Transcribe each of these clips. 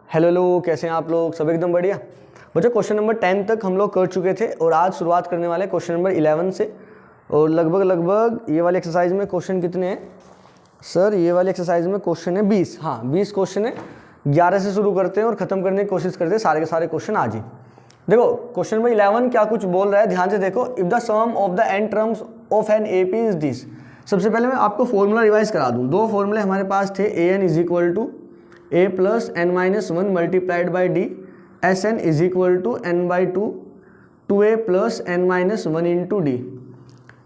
Hello लोग, कैसे हैं आप लोग? सब एकदम बढ़िया। बच्चों क्वेश्चन नंबर 10 तक हम लोग कर चुके थे और आज शुरुआत करने वाले क्वेश्चन नंबर 11 से। और लगभग ये वाले एक्सरसाइज में क्वेश्चन कितने हैं सर? ये वाले एक्सरसाइज में क्वेश्चन है 20। हाँ 20 क्वेश्चन है। 11 से शुरू करते हैं और ख़त्म करने की कोशिश करते हैं सारे के सारे क्वेश्चन आज ही। देखो क्वेश्चन नंबर 11 क्या कुछ बोल रहा है, ध्यान से देखो। If the sum of the n terms of an AP is this. सबसे पहले मैं आपको फॉर्मूला रिवाइज करा दूँ। दो फॉर्मूले हमारे पास थे। A n is equal to a plus n minus one multiplied by d, s n is equal to n by two a plus n minus one into d.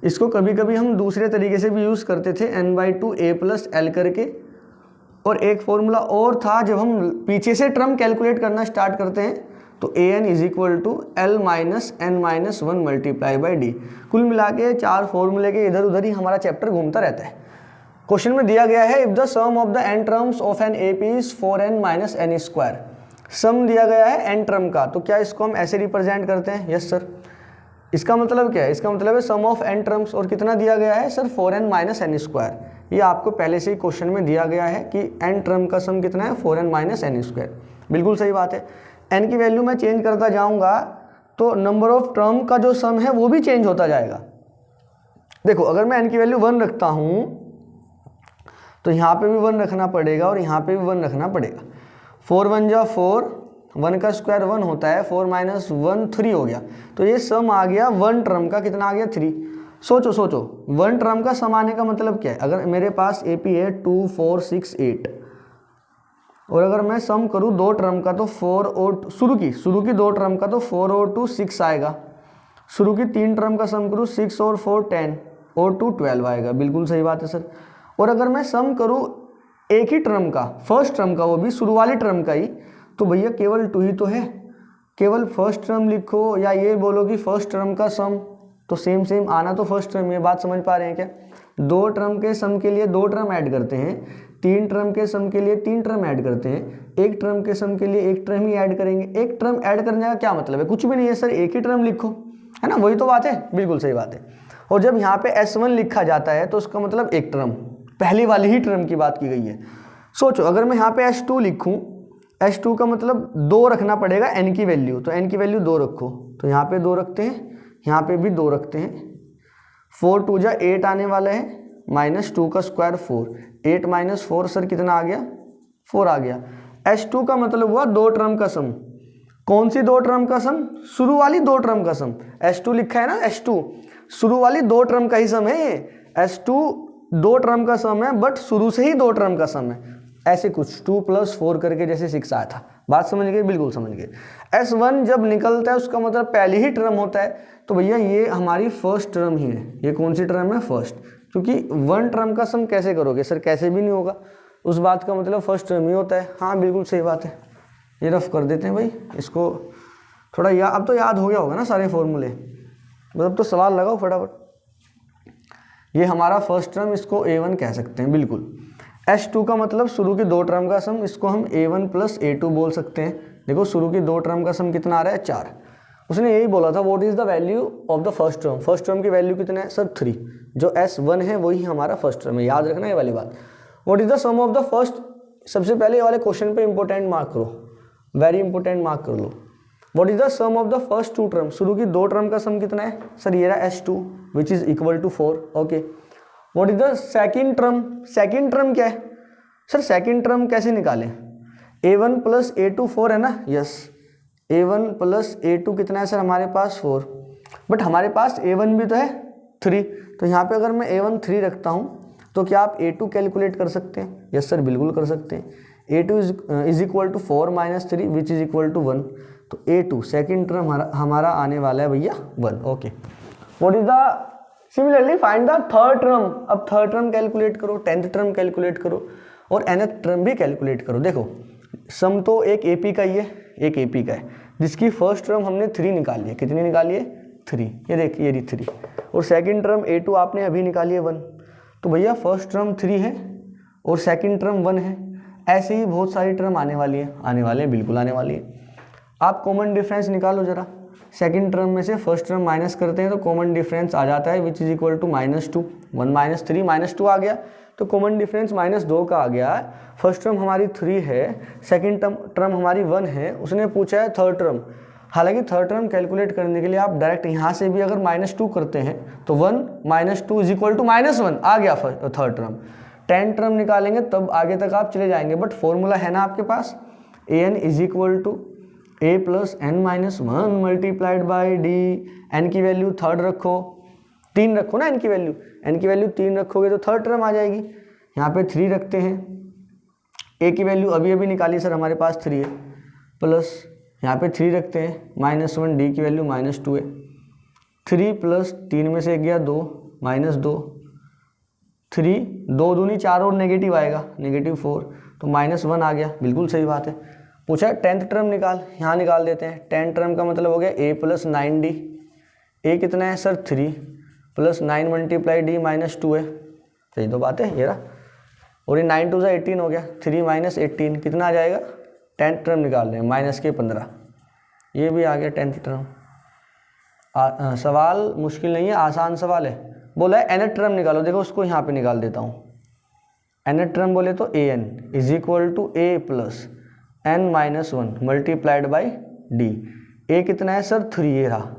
इसको कभी कभी हम दूसरे तरीके से भी यूज़ करते थे, n by two a plus l करके। और एक फॉर्मूला और था, जब हम पीछे से टर्म कैलकुलेट करना स्टार्ट करते हैं तो a n is equal to l minus n minus one multiply by d. कुल मिला के चार फॉर्मूले के इधर उधर ही हमारा चैप्टर घूमता रहता है। क्वेश्चन में दिया गया है if the sum of the n terms of an A P is 4n minus n square. Sum दिया गया है एन टर्म का, तो क्या इसको हम ऐसे रिप्रेजेंट करते हैं? Yes sir. इसका मतलब क्या है? इसका मतलब है सम ऑफ एन टर्म्स, और कितना दिया गया है sir? 4n minus n square. ये आपको पहले से ही क्वेश्चन में दिया गया है कि एन टर्म का सम कितना है? 4n minus n square. बिल्कुल सही बात है। एन की वैल्यू मैं चेंज करता जाऊँगा तो नंबर ऑफ टर्म का जो सम है वो भी चेंज होता जाएगा। देखो अगर मैं एन की वैल्यू 1 रखता हूँ तो यहाँ पे भी 1 रखना पड़ेगा और यहाँ पे भी 1 रखना पड़ेगा। 4 1 जा 4, 1 का स्क्वायर 1 होता है, 4 माइनस 1 3 हो गया। तो ये सम आ गया 1 टर्म का, कितना आ गया? 3। सोचो 1 टर्म का सम आने का मतलब क्या है? अगर मेरे पास ए पी है 2 4 6 8, और अगर मैं सम करूँ 2 टर्म का तो 4 और शुरू की 2 टर्म का तो 4 और 2 6 आएगा। शुरू की 3 टर्म का सम करूँ 6 और 4 10 और 2 12 आएगा। बिल्कुल सही बात है सर। और अगर मैं सम करूँ एक ही टर्म का, फर्स्ट टर्म का, वो भी शुरू वाली टर्म का ही, तो भैया केवल 2 ही तो है। केवल फर्स्ट टर्म लिखो या ये बोलो कि फर्स्ट टर्म का सम, तो सेम आना तो फर्स्ट टर्म। ये बात समझ पा रहे हैं क्या? 2 टर्म के सम के लिए 2 टर्म ऐड करते हैं, 3 टर्म के सम के लिए 3 टर्म ऐड करते हैं, 1 टर्म के सम के लिए 1 टर्म ही ऐड करेंगे। 1 टर्म ऐड करने का क्या मतलब है? कुछ भी नहीं है सर, एक ही टर्म लिखो, है ना? वही तो बात है। बिल्कुल सही बात है। और जब यहाँ पे S1 लिखा जाता है तो उसका मतलब 1 टर्म, पहली वाली ही टर्म की बात की गई है। सोचो अगर मैं यहाँ पे S2 लिखूँ, S2 का मतलब 2 रखना पड़ेगा n की वैल्यू, तो n की वैल्यू 2 रखो, तो यहाँ पे 2 रखते हैं, यहाँ पे भी 2 रखते हैं। 4 2 जा 8 आने वाला है, माइनस 2 का स्क्वायर 4, 8 माइनस 4 सर कितना आ गया? 4 आ गया। S2 का मतलब हुआ 2 टर्म का सम। कौन सी 2 टर्म का सम? शुरू वाली 2 टर्म का सम। S2 लिखा है ना, S2 शुरू वाली 2 टर्म का ही सम है ये। S2 2 टर्म का सम है, बट शुरू से ही 2 टर्म का सम है। ऐसे कुछ 2 + 4 करके जैसे 6 आया था। बात समझ गए? बिल्कुल समझ गए। S1 जब निकलता है उसका मतलब पहली ही टर्म होता है, तो भैया ये हमारी फर्स्ट टर्म ही है। ये कौन सी टर्म है? फर्स्ट। क्योंकि 1 टर्म का सम कैसे करोगे सर? कैसे भी नहीं होगा। उस बात का मतलब फर्स्ट टर्म ही होता है। हाँ बिल्कुल सही बात है। ये रफ कर देते हैं भाई इसको थोड़ा। अब तो याद हो गया होगा ना सारे फॉर्मूले, मतलब तो सवाल लगाओ फटाफट। ये हमारा फर्स्ट टर्म, इसको A1 कह सकते हैं। बिल्कुल। S2 का मतलब शुरू की 2 टर्म का सम, इसको हम A1 + A2 बोल सकते हैं। देखो शुरू की 2 टर्म का सम कितना आ रहा है? 4। उसने यही बोला था what is the value of the first term. First term की वैल्यू कितना है सर? 3। जो S1 है वही हमारा फर्स्ट टर्म है, याद रखना ये वाली बात। What is the sum of the first, सबसे पहले ये वाले क्वेश्चन पे इंपॉर्टेंट मार्क करो, वेरी इंपॉर्टेंट मार्क कर लो। What is the sum of the first 2 term? शुरू की 2 टर्म का सम कितना है सर? ये रहा S2 which is equal to 4। Okay. What is the second term? Second term क्या है सर? सेकंड टर्म कैसे निकालें? A1 + A2 4 है ना? यस। A1 + A2 कितना है सर हमारे पास? 4। बट हमारे पास A1 भी तो है 3, तो यहाँ पे अगर मैं A1 3 रखता हूँ तो क्या आप A2 कैलकुलेट कर सकते हैं? यस सर बिल्कुल कर सकते हैं। A2 is equal to 4 - 3 which is equal to 1। तो A2 सेकेंड टर्म हमारा आने वाला है भैया 1। Okay. What is the similarly find the third term. अब थर्ड टर्म कैलकुलेट करो, 10th टर्म कैलकुलेट करो और nth टर्म भी कैलकुलेट करो। देखो सम तो एक AP का ही है, एक AP का है, जिसकी फर्स्ट टर्म हमने 3 निकाली है। कितनी निकाली है? 3। ये देखिए ये 3। और सेकंड टर्म A2 आपने अभी निकाली है 1। तो भैया फर्स्ट टर्म 3 है और सेकंड टर्म 1 है। ऐसे ही बहुत सारी टर्म आने वाली है, आने वाले हैं, बिल्कुल आने वाली है। आप कॉमन डिफरेंस निकालो जरा। सेकंड टर्म में से फर्स्ट टर्म माइनस करते हैं तो कॉमन डिफरेंस आ जाता है विच इज इक्वल टू -2। 1 - 3 -2 आ गया, तो कॉमन डिफरेंस -2 का आ गया। फर्स्ट टर्म हमारी 3 है, सेकंड टर्म हमारी 1 है, उसने पूछा है थर्ड टर्म। हालांकि थर्ड टर्म कैलकुलेट करने के लिए आप डायरेक्ट यहाँ से भी अगर -2 करते हैं तो 1 - 2 = -1 आ गया थर्ड टर्म। 10 टर्म निकालेंगे तब आगे तक आप चले जाएंगे, बट फॉर्मूला है ना आपके पास, an = a + n-1 multiplied by d। n की वैल्यू थर्ड रखो, 3 रखो ना, n की वैल्यू 3 रखोगे तो थर्ड टर्म आ जाएगी। यहाँ पे 3 रखते हैं, a की वैल्यू अभी अभी निकाली सर हमारे पास 3 है, प्लस यहाँ पे 3 रखते हैं, -1, d की वैल्यू -2 है, 3 + 3 में से 1 गया 2, -2, 3 2 दूनी 4 और नेगेटिव आएगा, -4, तो -1 आ गया। बिल्कुल सही बात है। पूछा 10th टर्म निकाल, यहाँ निकाल देते हैं। 10 टर्म का मतलब हो गया a + 9d। a कितना है सर 3 + 9 × d -2 है, सही तो बात है ये रहा। और ये 9 2 18 हो गया, 3 - 18 कितना आ जाएगा। 10th टर्म निकाल रहे हैं, -15, ये भी आ गया 10th टर्म। सवाल मुश्किल नहीं है, आसान सवाल है। बोला है nth टर्म निकालो, देखो उसको यहाँ पे निकाल देता हूँ। nth टर्म बोले तो an = a + n-1 multiplied by d। a कितना है सर 3, ये रहा।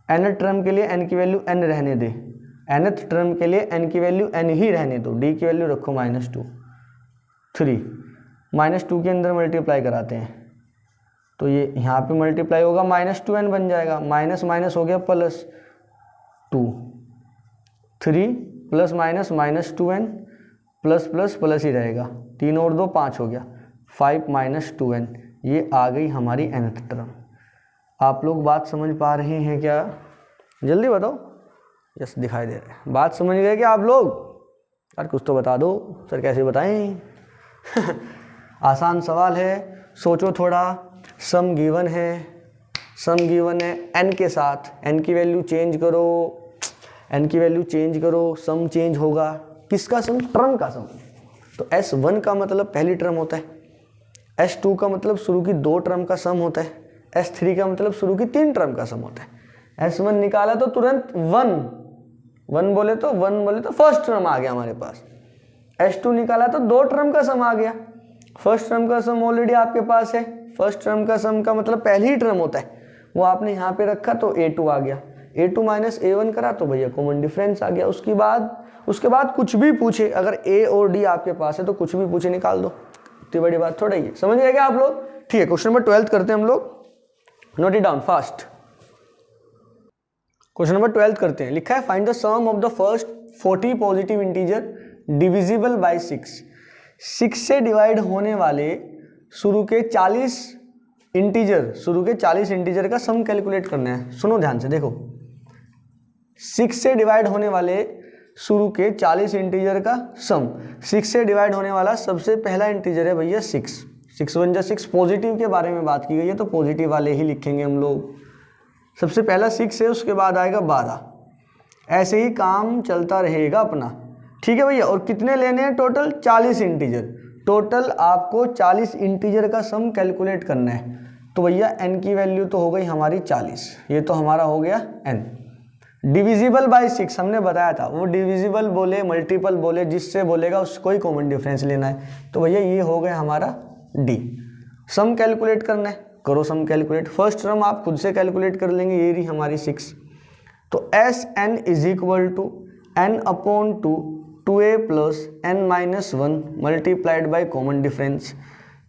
nth टर्म के लिए n की वैल्यू n रहने दे, nth टर्म के लिए n की वैल्यू n ही रहने दो, d की वैल्यू रखो -2, 3 -2 के अंदर मल्टीप्लाई कराते हैं तो ये यहाँ पे मल्टीप्लाई होगा, -2n बन जाएगा, माइनस हो गया +2, 3 ± -2n प्लस ही रहेगा, 3 और 2 5 हो गया, 5 - 2n। ये आ गई हमारी nth टर्म। आप लोग बात समझ पा रहे हैं क्या? जल्दी बताओ। यस, दिखाई दे रहा है। बात समझ गए क्या आप लोग? यार कुछ तो बता दो सर, कैसे बताएं? आसान सवाल है, सोचो थोड़ा। सम गिवन है n के साथ, n की वैल्यू चेंज करो, सम चेंज होगा। किसका सम? टर्म का सम। तो S1 का मतलब पहली टर्म होता है, S2 का मतलब शुरू की 2 टर्म का सम होता है, S3 का मतलब शुरू की 3 टर्म का सम होता है। S1 निकाला तो तुरंत 1 बोले तो फर्स्ट टर्म आ गया हमारे पास। S2 निकाला तो 2 टर्म का सम आ गया। फर्स्ट टर्म का सम ऑलरेडी आपके पास है, फर्स्ट टर्म का सम का मतलब पहली ही टर्म होता है, वो आपने यहाँ पे रखा तो a2 आ गया। a2 - a1 करा तो भैया कॉमन डिफरेंस आ गया। उसके बाद कुछ भी पूछे, अगर a और d आपके पास है तो कुछ भी पूछे निकाल दो, इतनी बड़ी बात थोड़ा ही है। समझ गए क्या आप लोग? ठीक है, क्वेश्चन नंबर 12 करते हैं हम लोग, note it down fast. Question number 12 करते हैं। लिखा है find the sum of the first 40 positive integer divisible by 6। 6 से डिवाइड होने वाले शुरू के 40 इंटीजर का सम कैलकुलेट करना है। सुनो ध्यान से, देखो 6 से डिवाइड होने वाले शुरू के 40 इंटीजर का सम। 6 से डिवाइड होने वाला सबसे पहला इंटीजर है भैया 6। 6 1 जा 6, पॉजिटिव के बारे में बात की गई है तो पॉजिटिव वाले ही लिखेंगे हम लोग। सबसे पहला 6 है, उसके बाद आएगा 12। ऐसे ही काम चलता रहेगा अपना, ठीक है भैया। और कितने लेने हैं टोटल? 40 इंटीजर। टोटल आपको 40 इंटीजर का सम कैलकुलेट करना है। तो भैया n की वैल्यू तो हो गई हमारी 40, ये तो हमारा हो गया n। डिविजिबल बाय 6 हमने बताया था, वो डिविजिबल बोले मल्टीपल बोले जिससे बोलेगा उसको ही कॉमन डिफरेंस लेना है। तो भैया ये हो गया हमारा d। सम कैलकुलेट करना है, करो सम कैलकुलेट। फर्स्ट टर्म आप खुद से कैलकुलेट कर लेंगे, ये रही हमारी 6। तो Sn = n/2 2a + n-1 multiplied by common difference.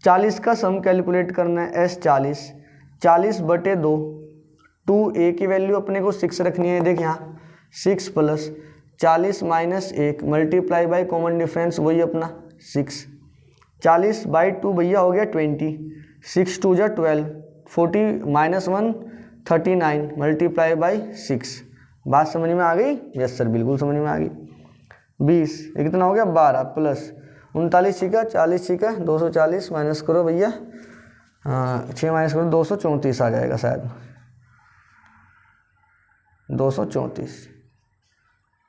40 का सम कैलकुलेट करना है, S40 40/2, 2a की वैल्यू अपने को 6 रखनी है। देख यहाँ 6 + 40 - 1 मल्टीप्लाई बाय कॉमन डिफरेंस, वही अपना 6। 40/2 भैया हो गया 20, 6 2 = 12, 40 - 1 39 मल्टीप्लाई बाय 6। बात समझ में आ गई? यस सर, बिल्कुल समझ में आ गई। 20, ये कितना हो गया 12 प्लस 39 छिका 40 छिका 240 माइनस करो भैया, 6 माइनस करो 234 आ जाएगा शायद, 234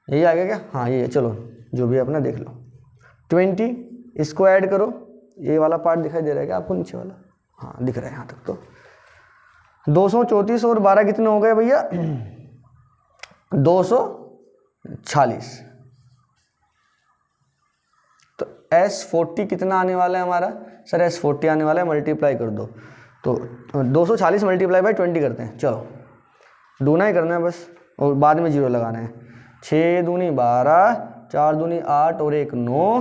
यही आ गया क्या? हाँ ये, चलो जो भी अपना देख लो। 20 इसको ऐड करो, ये वाला पार्ट दिखाई दे रहा है क्या आपको नीचे वाला? हाँ दिख रहा है यहाँ तक। तो 234 और 12 कितने हो गए भैया? 246। S40 कितना आने वाला है हमारा सर, S40 आने वाला है, मल्टीप्लाई कर दो। तो 240 मल्टीप्लाई बाई 20 करते हैं, चलो दूना ही करना है बस, और बाद में 0 लगाना है। 6 दूनी 12, 4 दूनी 8 और 1 9,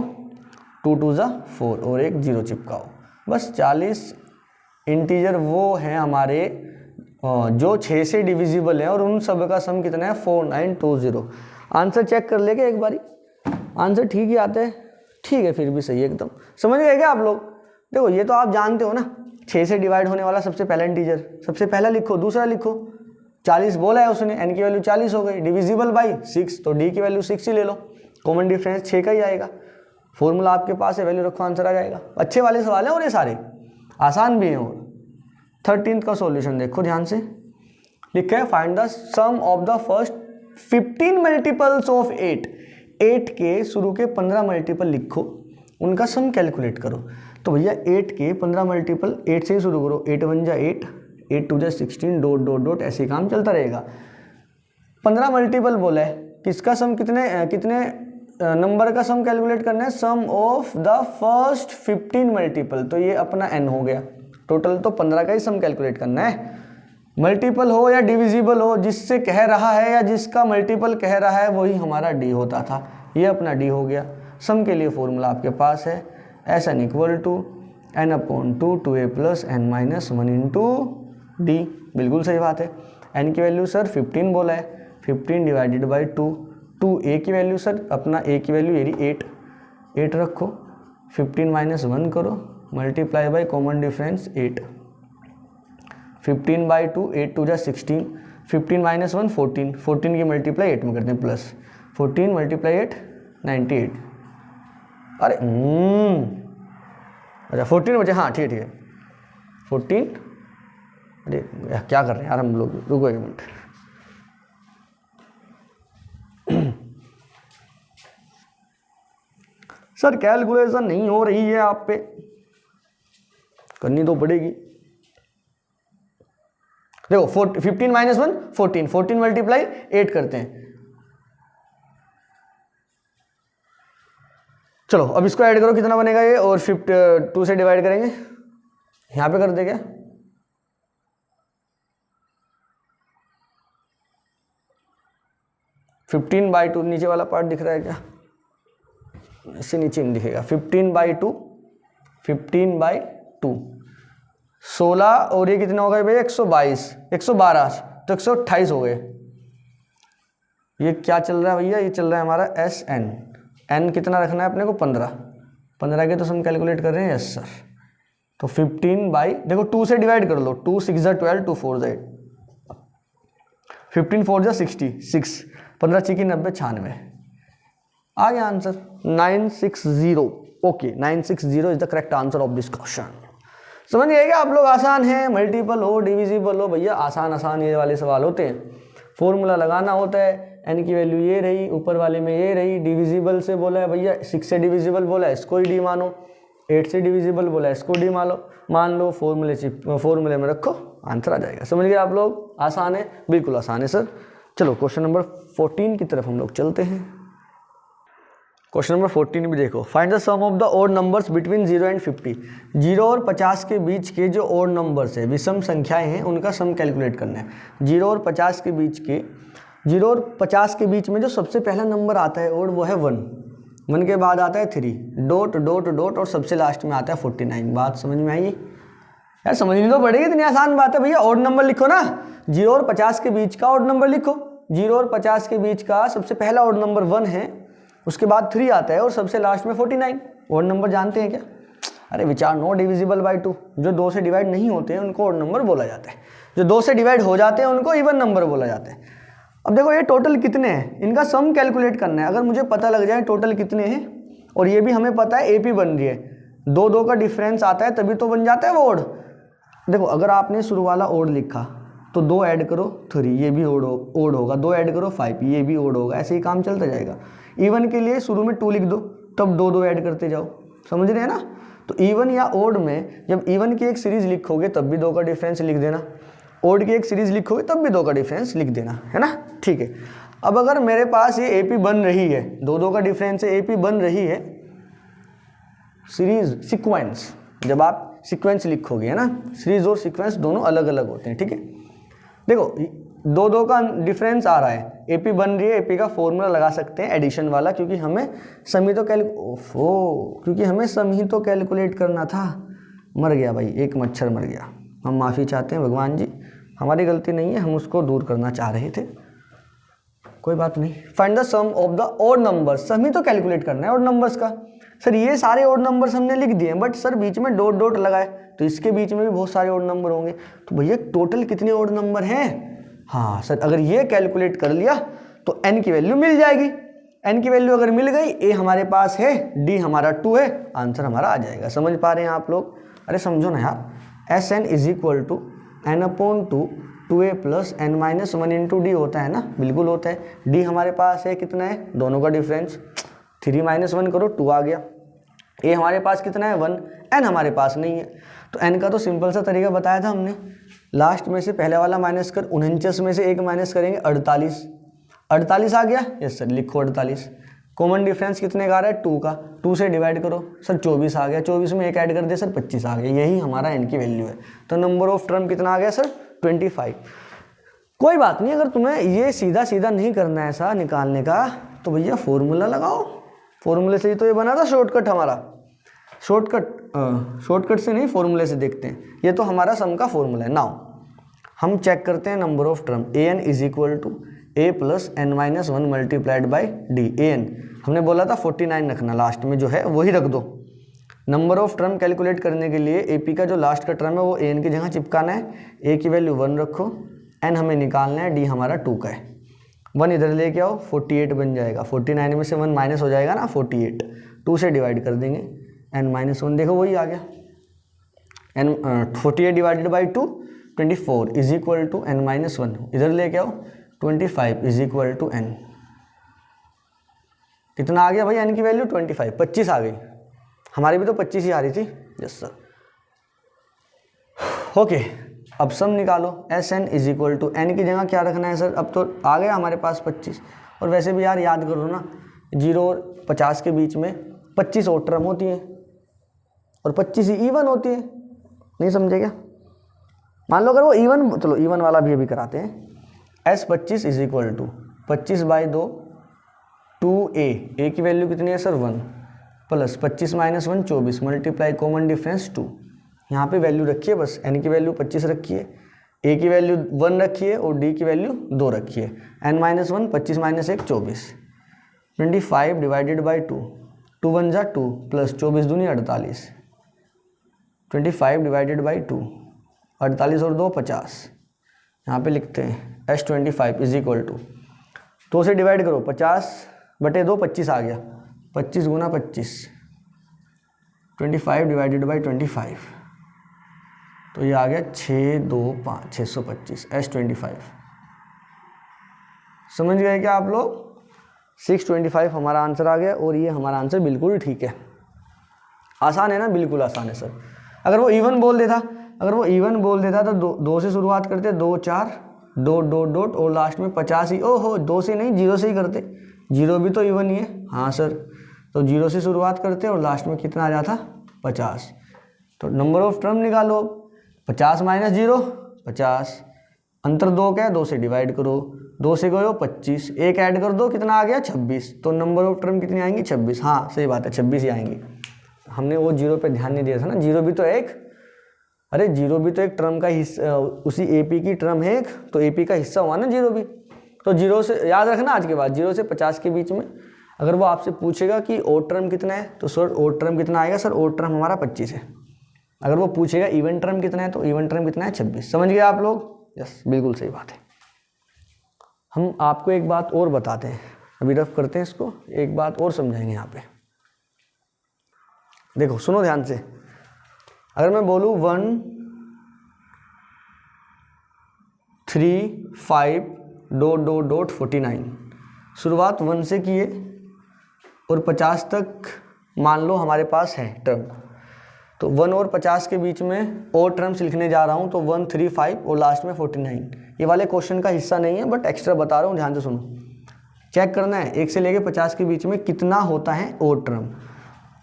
2 2 जा 4 और 1 0 चिपकाओ। बस 40 इंटीजर वो हैं हमारे जो 6 से डिविजिबल हैं, और उन सब का सम कितना है 4920। आंसर चेक कर लेंगे एक बारी, आंसर ठीक ही आते हैं, ठीक है फिर भी सही है एकदम। समझ गए क्या आप लोग? देखो ये तो आप जानते हो ना, 6 से डिवाइड होने वाला सबसे पहला इंटीजर सबसे पहला लिखो, दूसरा लिखो। 40 बोला है उसने, n की वैल्यू 40 हो गई, डिविजिबल बाई 6 तो d की वैल्यू 6 ही ले लो, कॉमन डिफरेंस 6 का ही आएगा। फॉर्मूला आपके पास है, वैल्यू रखो, आंसर आ जाएगा। अच्छे वाले सवाल हैं और ये सारे आसान भी हैं। और 13th का सॉल्यूशन देखो ध्यान से, लिखा है find the sum of the first 15 multiples of 8। 8 के शुरू के 15 मल्टीपल लिखो, उनका सम कैलकुलेट करो। तो भैया 8 के 15 मल्टीपल 8 से ही शुरू करो, 8 1 जा 8, 8 2 जा 16, डॉट डॉट डॉट ऐसे काम चलता रहेगा। 15 मल्टीपल बोला है, किसका सम कितने नंबर का सम कैलकुलेट करना है, सम ऑफ द फर्स्ट 15 मल्टीपल, तो ये अपना n हो गया। टोटल तो 15 का ही सम कैलकुलेट करना है। मल्टीपल हो या डिविजिबल हो, जिससे कह रहा है या जिसका मल्टीपल कह रहा है वही हमारा d होता था, ये अपना d हो गया। सम के लिए फॉर्मूला आपके पास है Sn equal to n/2 2a + n-1 into d, बिल्कुल सही बात है। n की वैल्यू सर 15 बोला है, 15 डिवाइडेड बाई 2, 2a की वैल्यू सर अपना a की वैल्यू ये 8 रखो, 15 - 1 करो, multiply by common difference 8, 15 by 2, 8 2 जा 16, 15 - 1 14, 14 की मल्टीप्लाई 8 में करते हैं प्लस 14 × 8 98। अरे अच्छा 14 बचे, हाँ ठीक है 14। अरे क्या कर रहे हैं यार हम लोग, रुको 1 मिनट। सर कैलकुलेशन नहीं हो रही है आप पे, करनी तो पड़ेगी। देखो 15 - 1 14, 14 मल्टीप्लाई 8 करते हैं। चलो अब इसको ऐड करो, कितना बनेगा ये, और 2 से डिवाइड करेंगे, यहां पे कर दे क्या, फिफ्टीन बाई 2 नीचे वाला पार्ट दिख रहा है क्या, इससे नीचे नहीं दिखेगा। 15 बाई 2, 15 बाई 2 16, और ये कितना हो गया भैया 122, 112 तो 128 हो गए। ये क्या चल रहा है भैया, ये चल रहा है हमारा Sn। n कितना रखना है अपने को 15 के तो हम कैलकुलेट कर रहे हैं, यस सर। तो 15 बाई, देखो 2 से डिवाइड कर लो, 2 6 जा 12, 2 4 जा 8, 15 4 जा 60, 6 15 6 90 96, आ गया answer 960। Okay 960 is the correct answer of this question. समझ गए क्या आप लोग? आसान है, मल्टीपल हो डिविजिबल हो भैया, आसान ये वाले सवाल होते हैं। फॉर्मूला लगाना होता है, n की वैल्यू ये रही, ऊपर वाले में ये रही, डिविजिबल से बोला है भैया, 6 से डिविजिबल बोला है इसको ही d मानो, 8 से डिविजिबल बोला है इसको d मान लो, फॉर्मूले में रखो, आंसर आ जाएगा। समझ गए आप लोग? आसान है, बिल्कुल आसान है सर। चलो क्वेश्चन नंबर 14 की तरफ हम लोग चलते हैं। क्वेश्चन नंबर 14 भी देखो, find the sum of the odd numbers between 0 and 50। 0 और 50 के बीच के जो ओड नंबर्स है, विषम संख्याएं हैं, उनका सम कैलकुलेट करना है। 0 और 50 के बीच के, 0 और 50 के बीच में जो सबसे पहला नंबर आता है ओड, वो है 1, 1 के बाद आता है 3, डॉट डॉट डॉट, और सबसे लास्ट में आता है 49। बात समझ में आई यार? समझनी तो पड़ेगी, इतनी आसान बात है भैया। ओड नंबर लिखो ना, 0 और 50 के बीच का ओड नंबर लिखो। 0 और 50 के बीच का सबसे पहला ओड नंबर 1 है, उसके बाद 3 आता है, और सबसे लास्ट में 49। ओड नंबर जानते हैं क्या? अरे विचार नो डिविजिबल बाई 2, जो 2 से डिवाइड नहीं होते हैं उनको ओड नंबर बोला जाता है, जो 2 से डिवाइड हो जाते हैं उनको इवन नंबर बोला जाता है। अब देखो ये टोटल कितने हैं, इनका सम कैलकुलेट करना है। अगर मुझे पता लग जाए टोटल कितने हैं, और ये भी हमें पता है AP बन रही है, 2 का डिफरेंस आता है तभी तो बन जाता है वो ओड। देखो अगर आपने शुरू वाला ओड लिखा तो 2 ऐड करो 3, ये भी ओड होगा, 2 ऐड करो 5, ये भी ओड होगा, ऐसे ही काम चलता जाएगा। इवन के लिए शुरू में 2 लिख दो, तब 2 ऐड करते जाओ, समझ रहे हैं ना? तो इवन या ओड में जब इवन की एक सीरीज लिखोगे तब भी 2 का डिफरेंस लिख देना, ओड की एक सीरीज लिखोगे तब भी 2 का डिफरेंस लिख देना, है ना? ठीक है। अब अगर मेरे पास ये AP बन रही है, 2 का डिफरेंस है, AP बन रही है, सीरीज सीक्वेंस, जब आप सीक्वेंस लिखोगे है ना, सीरीज और सीक्वेंस दोनों अलग अलग होते हैं, ठीक है। देखो 2 का डिफरेंस आ रहा है, एपी बन रही है, एपी का फॉर्मूला लगा सकते हैं एडिशन वाला, क्योंकि हमें सम ही तो कैलकुलेट करना था। मर गया भाई, एक मच्छर मर गया, हम माफ़ी चाहते हैं भगवान जी, हमारी गलती नहीं है, हम उसको दूर करना चाह रहे थे, कोई बात नहीं। Find the sum of the odd numbers, sum ही तो कैलकुलेट करना है ऑड नंबर्स का। सर ये सारे ऑड नंबर्स हमने लिख दिए, बट सर बीच में डॉट डॉट लगाए, तो इसके बीच में भी बहुत सारे ऑड नंबर होंगे, तो भैया टोटल कितने ऑड नंबर हैं? हाँ सर, अगर ये कैलकुलेट कर लिया तो n की वैल्यू मिल जाएगी। n की वैल्यू अगर मिल गई, a हमारे पास है, d हमारा 2 है, आंसर हमारा आ जाएगा। समझ पा रहे हैं आप लोग? अरे समझो ना यार, Sn is equal to n/2 2a plus n-1 into D होता है ना, बिल्कुल होता है। d हमारे पास है, कितना है, दोनों का डिफरेंस, 3 - 1 करो 2 आ गया। a हमारे पास कितना है 1, n हमारे पास नहीं है, तो n का तो सिंपल सा तरीका बताया था हमने, लास्ट में से पहले वाला माइनस कर, 49 में से 1 माइनस करेंगे 48, 48 आ गया, यस सर लिखो 48। कॉमन डिफरेंस कितने का आ रहा है 2 का, 2 से डिवाइड करो सर 24 आ गया, 24 में 1 ऐड कर दे सर 25 आ गया, यही हमारा n की वैल्यू है। तो नंबर ऑफ टर्म कितना आ गया सर 25। कोई बात नहीं, अगर तुम्हें ये सीधा सीधा नहीं करना है ऐसा निकालने का, तो भैया फॉर्मूला लगाओ, फॉर्मूले से ही तो ये बना था शॉर्टकट हमारा, शॉर्टकट से नहीं, फॉर्मूले से देखते हैं। ये तो हमारा सम का फॉर्मूला है। नाउ हम चेक करते हैं number of term, an is equal to a plus n-1 multiplied by d. an हमने बोला था 49 रखना, लास्ट में जो है वही रख दो। नंबर ऑफ टर्म कैलकुलेट करने के लिए AP का जो लास्ट का टर्म है वो an की जगह चिपकाना है, a की वैल्यू 1 रखो, n हमें निकालना है, d हमारा 2 का है, 1 इधर लेके आओ 48 बन जाएगा, 49 में से 1 माइनस हो जाएगा ना 48, 2 से डिवाइड कर देंगे, n-1 देखो वही आ गया, 48 divided by 2 24 is equal to n-1, इधर लेके आओ 25 इज इक्वल टू n, कितना आ गया भाई n की वैल्यू 25, 25 आ गई, हमारी भी तो 25 ही आ रही थी, यस सर। ओके, अब सम निकालो, Sn is equal to n की जगह क्या रखना है सर, अब तो आ गया हमारे पास 25, और वैसे भी यार याद करो ना 0 और 50 के बीच में 25 और टर्म होती है और 25 ही इवन होती है, नहीं समझे क्या? मान लो अगर वो इवन, चलो इवन वाला भी अभी कराते हैं, S25 is equal to 25 by 2 2a, a की वैल्यू कितनी है sir 1, plus 25 - 1 24 multiply common difference 2, यहाँ पे वैल्यू रखिए बस, n की वैल्यू 25 रखिए, a की वैल्यू 1 रखिए और d की वैल्यू 2 रखिए, n-1 25 - 1 24, 25 डिवाइडेड बाई 2, 2 1 जा 2 प्लस 24 दूनी 48, 25 डिवाइडेड बाई 2, 48 और 2 50, यहाँ पे लिखते हैं S25 इज इक्वल टू 2 से डिवाइड करो 50/2 25 आ गया, 25 गुना 25, 25 डिवाइडेड बाई 25, तो ये आ गया 625 625 S25। समझ गए क्या आप लोग? 625 हमारा आंसर आ गया, और ये हमारा आंसर बिल्कुल ठीक है। आसान है ना, बिल्कुल आसान है सर। अगर वो इवन बोल देता, तो 2 से शुरुआत करते, 2 4 डॉट डॉट डॉट और लास्ट में 50 ही, ओहो 2 से नहीं 0 से ही करते, 0 भी तो इवन ही है, हाँ सर, तो 0 से शुरुआत करते और लास्ट में कितना आ जाता 50। तो नंबर ऑफ टर्म निकालो, 50 - 0 50, अंतर 2 का है, 2 से डिवाइड करो, 2 से गए 25, 1 ऐड कर दो, कितना आ गया 26, तो नंबर ऑफ टर्म कितनी आएंगी 26, हाँ सही बात है 26 ही आएंगी। हमने वो 0 पे ध्यान नहीं दिया था ना, 0 भी तो एक, अरे 0 भी तो एक टर्म का हिस्सा, उसी AP की टर्म है एक, तो AP का हिस्सा हुआ ना 0 भी, तो 0 से याद रखना आज के बाद 0 से 50 के बीच में अगर वो आपसे पूछेगा कि ओड टर्म कितना है, तो सर ओड टर्म कितना आएगा, सर ओड टर्म हमारा 25 है। अगर वो पूछेगा इवन टर्म कितना है, तो इवन टर्म कितना है 26। समझ गए आप लोग? यस बिल्कुल सही बात है। हम आपको एक बात और बताते हैं, अभी रफ करते हैं इसको, एक बात और समझाएंगे यहाँ पे। देखो सुनो ध्यान से, अगर मैं बोलूँ 1 3 5 डॉट डॉट डॉट 49, शुरुआत 1 से किए और 50 तक मान लो हमारे पास है टर्म, तो 1 और 50 के बीच में और टर्म्स लिखने जा रहा हूँ, तो 1 3 5 और लास्ट में 49। ये वाले क्वेश्चन का हिस्सा नहीं है, बट एक्स्ट्रा बता रहा हूँ, ध्यान से सुनो। चेक करना है 1 से लेके 50 के बीच में कितना होता है और टर्म।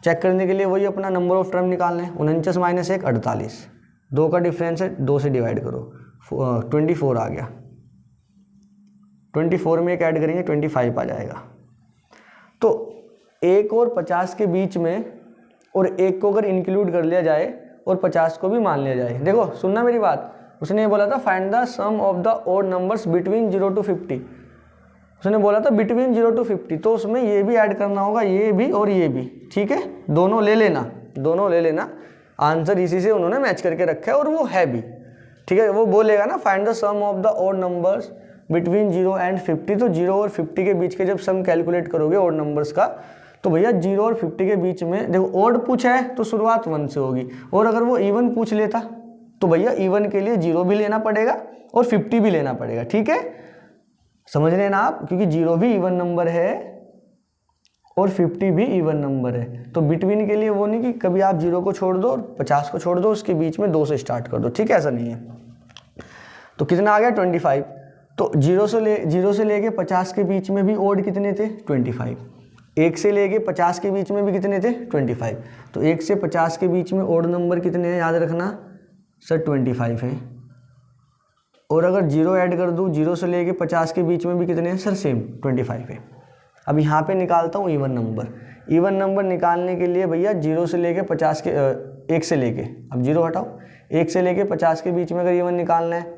चेक करने के लिए वही अपना नंबर ऑफ टर्म निकालना है, 49 माइनस 1 48, 2 का डिफरेंस है, 2 से डिवाइड करो, 24 आ गया, 24 में एक ऐड करेंगे 25 आ जाएगा। तो 1 और 50 के बीच में और 1 को अगर इंक्लूड कर लिया जाए और 50 को भी मान लिया जाए, देखो सुनना मेरी बात, उसने ये बोला था find the sum of the odd numbers between 0 to 50, उसने बोला था बिटवीन 0 to 50, तो उसमें ये भी ऐड करना होगा, ये भी और ये भी, ठीक है, दोनों ले लेना, आंसर इसी से उन्होंने मैच करके रखा है और वो है भी, ठीक है। वो बोलेगा ना find the sum of the odd numbers between 0 and 50, तो 0 और 50 के बीच के जब सम कैलकुलेट करोगे ओड नंबर्स का, तो भैया 0 और 50 के बीच में देखो ओड पूछा है तो शुरुआत 1 से होगी, और अगर वो इवन पूछ लेता तो भैया इवन के लिए 0 भी लेना पड़ेगा और 50 भी लेना पड़ेगा, ठीक है, समझ रहे हैं ना आप, क्योंकि 0 भी इवन नंबर है और 50 भी इवन नंबर है। तो बिटवीन के लिए वो नहीं कि कभी आप 0 को छोड़ दो और 50 को छोड़ दो, उसके बीच में 2 से स्टार्ट कर दो, ठीक है, ऐसा नहीं है। तो कितना आ गया 25, तो 0 से लेके 50 के बीच में भी ओड कितने थे 25, 1 से लेके 50 के बीच में भी कितने थे 25, तो 1 से 50 के बीच में ओड नंबर कितने हैं याद रखना सर 25 है, और अगर 0 ऐड कर दूँ 0 से लेके 50 के बीच में भी कितने हैं सर सेम 25 है। अब यहाँ पे निकालता हूँ इवन नंबर निकालने के लिए भैया 0 से लेके 50 के 1 से लेके, अब 0 हटाओ, 1 से लेके 50 के बीच में अगर इवन निकालना है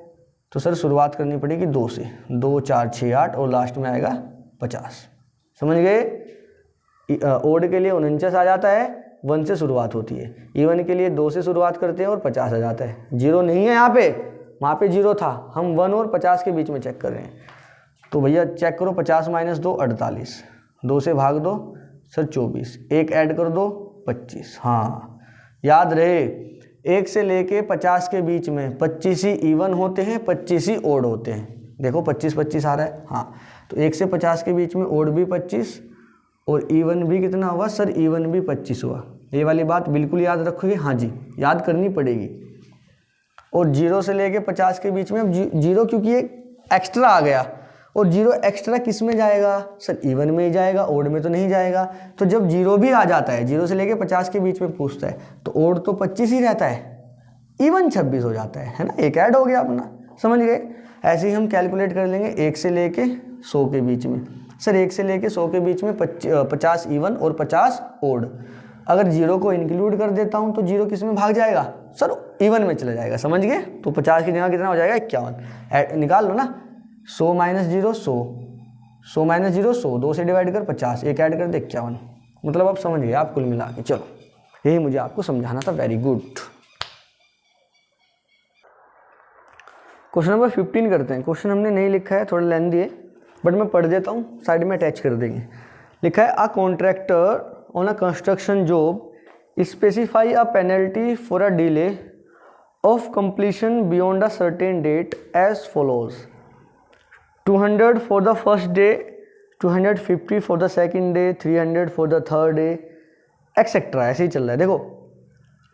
तो सर शुरुआत करनी पड़ेगी 2 से, 2 4 6 8 और लास्ट में आएगा 50, समझ गए। ओड के लिए 49 आ जाता है, 1 से शुरुआत होती है, इवन के लिए 2 से शुरुआत करते हैं और 50 आ जाता है, 0 नहीं है यहाँ पे, वहाँ पे 0 था, हम 1 और 50 के बीच में चेक कर रहे हैं। तो भैया चेक करो 50 माइनस 2 48, 2 से भाग दो सर 24, 1 ऐड कर दो 25, हाँ याद रहे 1 से लेके 50 के बीच में 25 ही इवन होते हैं, 25 ही ओड होते हैं, देखो 25 आ रहा है, हाँ तो 1 से 50 के बीच में ओड भी 25 और इवन भी कितना हुआ सर, इवन भी 25 हुआ, ये वाली बात बिल्कुल याद रखोगे, हाँ जी याद करनी पड़ेगी। और 0 से लेके 50 के बीच में अब 0 क्योंकि एक एक्स्ट्रा आ गया, और 0 एक्स्ट्रा किस में जाएगा सर, इवन में ही जाएगा, ओड में तो नहीं जाएगा। तो जब 0 भी आ जाता है 0 से लेके 50 के बीच में पूछता है तो ओड तो 25 ही रहता है, इवन 26 हो जाता है ना, एक ऐड हो गया अपना, समझ गए। ऐसे ही हम कैलकुलेट कर लेंगे 1 से लेके 100 के बीच में, सर 1 से लेके 100 के बीच में 50 इवन और 50 ओड, अगर 0 को इंक्लूड कर देता हूँ तो 0 किस में भाग जाएगा सर, इवन में चला जाएगा, समझ गए। तो 50 की जगह कितना हो जाएगा 51, निकाल लो ना, 100 माइनस 0 100, 100 माइनस 0 100, 2 से डिवाइड कर 50, एक ऐड कर दे 51, मतलब आप समझ गए आप कुल मिला के। चलो यही मुझे आपको समझाना था, वेरी गुड। क्वेश्चन नंबर 15 करते हैं। क्वेश्चन हमने नहीं लिखा है, थोड़ा लेंथी है, बट मैं पढ़ देता हूँ, साइड में अटैच कर देंगे। लिखा है a contractor on a construction job specify a penalty for a delay of completion beyond a certain date as follows, 200 for the first day, 250 for the second day, 300 for the third day, et cetera, ऐसे ही चल रहा है। देखो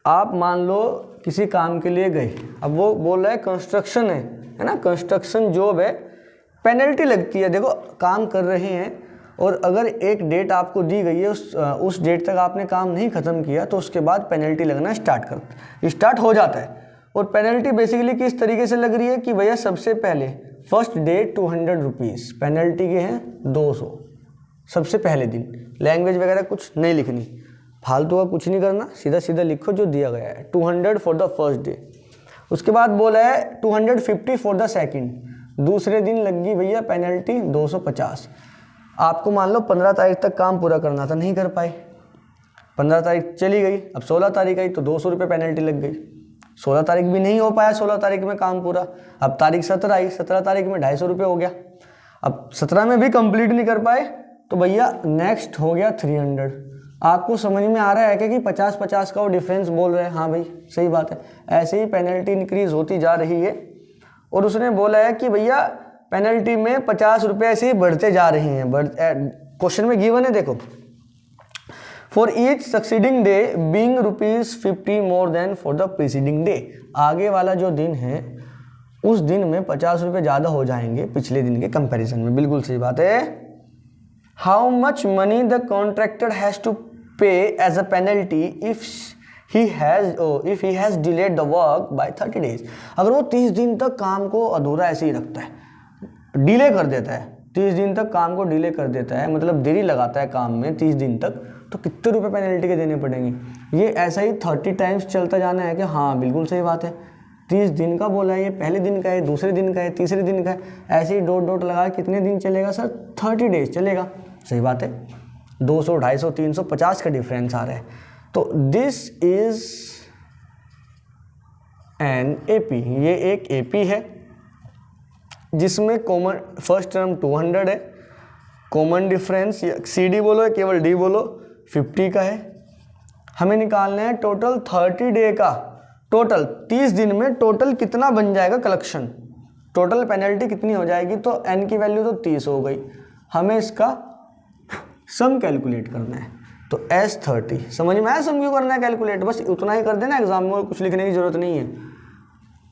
आप मान लो किसी काम के लिए गए, अब वो बोल रहा है कंस्ट्रक्शन है ना, कंस्ट्रक्शन जॉब है, पेनल्टी लगती है। देखो काम कर रहे हैं और अगर एक डेट आपको दी गई है, उस डेट तक आपने काम नहीं ख़त्म किया तो उसके बाद पेनल्टी लगना स्टार्ट हो जाता है। और पेनल्टी बेसिकली किस तरीके से लग रही है कि भैया सबसे पहले फर्स्ट डे 200 रुपीज़ पेनल्टी के हैं 200, सबसे पहले दिन। लैंग्वेज वगैरह कुछ नहीं लिखनी, फालतू का कुछ नहीं करना, सीधा सीधा लिखो जो दिया गया है, 200 फॉर द फर्स्ट डे। उसके बाद बोला है 250 फॉर द सेकंड, दूसरे दिन लगी भैया पेनल्टी 250। आपको मान लो 15 तारीख तक काम पूरा करना था, नहीं कर पाए, 15 तारीख चली गई, अब 16 तारीख आई तो 200 रुपये पेनल्टी लग गई। 16 तारीख भी नहीं हो पाया, 16 तारीख में काम पूरा, अब तारीख 17 आई, 17 तारीख में 250 रुपये हो गया। अब 17 में भी कंप्लीट नहीं कर पाए तो भैया नेक्स्ट हो गया 300। आपको समझ में आ रहा है कि 50-50 का वो डिफरेंस बोल रहे हैं, हाँ भाई सही बात है। ऐसे ही पेनल्टी इंक्रीज होती जा रही है और उसने बोला है कि भैया पेनल्टी में 50 रुपये ऐसे ही बढ़ते जा रही हैं। क्वेश्चन में गिवन है, देखो for each succeeding day being ₹50 more than for the preceding day. आगे वाला जो दिन है उस दिन में 50 रुपये ज़्यादा हो जाएंगे पिछले दिन के कंपैरिजन में, बिल्कुल सही बात है। How much money the contractor has to pay as a penalty if he has delayed the work by 30 days। अगर वो 30 दिन तक काम को अधूरा ऐसे ही रखता है, डिले कर देता है, 30 दिन तक काम को डिले कर देता है, मतलब देरी लगाता है काम में 30 दिन तक, तो कितने रुपए पेनल्टी के देने पड़ेंगे। ये ऐसा ही 30 टाइम्स चलता जाना है कि हाँ बिल्कुल सही बात है, 30 दिन का बोला है, ये पहले दिन का है, दूसरे दिन का है, तीसरे दिन का है, ऐसे ही डॉट डॉट लगा कितने दिन चलेगा सर, 30 days चलेगा। सही बात है, 200, 250, 350 का डिफरेंस आ रहा है। तो दिस इज एन एपी, ये एक एपी है जिसमें कॉमन फर्स्ट टर्म 200 है, कॉमन डिफरेंस CD बोलो या केवल D बोलो 50 का है। हमें निकालना है टोटल 30 डे का, टोटल 30 दिन में टोटल कितना बन जाएगा कलेक्शन, टोटल पेनल्टी कितनी हो जाएगी। तो n की वैल्यू तो 30 हो गई, हमें इसका सम कैलकुलेट करना है। तो S30 समझ में आया, सम क्यों करना है कैलकुलेट, बस उतना ही कर देना, एग्जाम में कुछ लिखने की जरूरत नहीं है।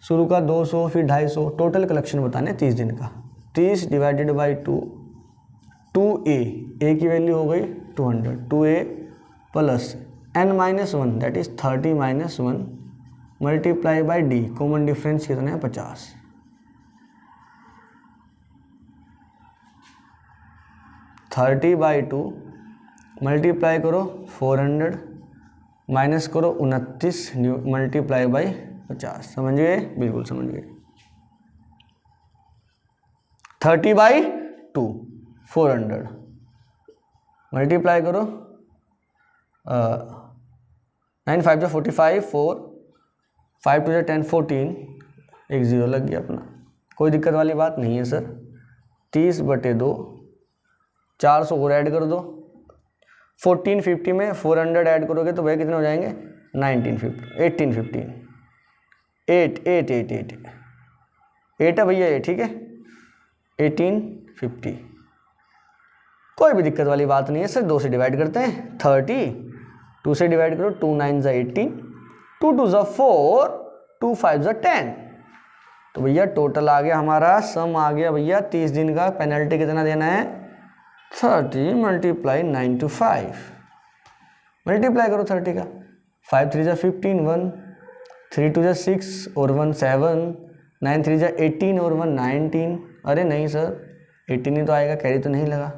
शुरू का 200 फिर 250, टोटल कलेक्शन बताने 30 दिन का, 30 डिवाइडेड बाई 2, 2a, a की वैल्यू हो गई 200, 2a plus n-1 that is 30 - 1 multiply by d, common difference कितना है 50, 30/2 मल्टीप्लाई करो 400 माइनस करो 29 मल्टीप्लाई बाई 50, समझ गए, बिल्कुल समझ गए। 30/2 400 मल्टीप्लाई करो 9 5 45, 4 5 2 10 14, एक ज़ीरो लग गया अपना, कोई दिक्कत वाली बात नहीं है सर। 30/2, 400 को ऐड कर दो, 1450 में 400 ऐड करोगे तो वह कितने हो जाएंगे 1950, 1815, 8 8 8 8 8 है भैया ये, ठीक है 1850, कोई भी दिक्कत वाली बात नहीं है सर। 2 से डिवाइड करते हैं 30, 2 से डिवाइड करो 2 9 18, 2 2 4, 2 5 10। तो भैया टोटल आ गया हमारा, सम आ गया भैया 30 दिन का, पेनल्टी कितना देना है 30 मल्टीप्लाई 9 to 5, मल्टीप्लाई करो 30 का, 5 3 15, 1 3 2 6 और 1 7, 9 3 18 और 1 19, अरे नहीं सर 18 ही तो आएगा, कैरी तो नहीं लगा,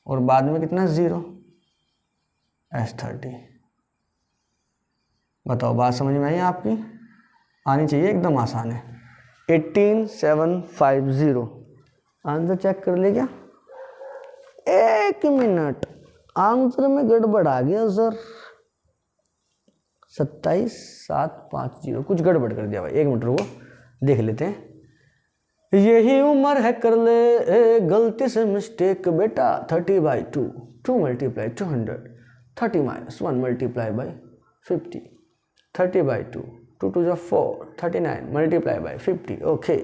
और बाद में कितना 0, S30। बताओ बात समझ में आई आपकी, आनी चाहिए, एकदम आसान है। 18750 आंसर चेक कर ले क्या, 1 मिनट, आंसर में गड़बड़ आ गया सर, 27750, कुछ गड़बड़ कर दिया भाई, 1 मिनट रुको देख लेते हैं। यही उम्र है कर ले गलती से मिस्टेक बेटा, 30/2, 2 multiply 200, 30 - 1 multiply by 50, 30/2, 2 2 4, 39 multiply by 50, okay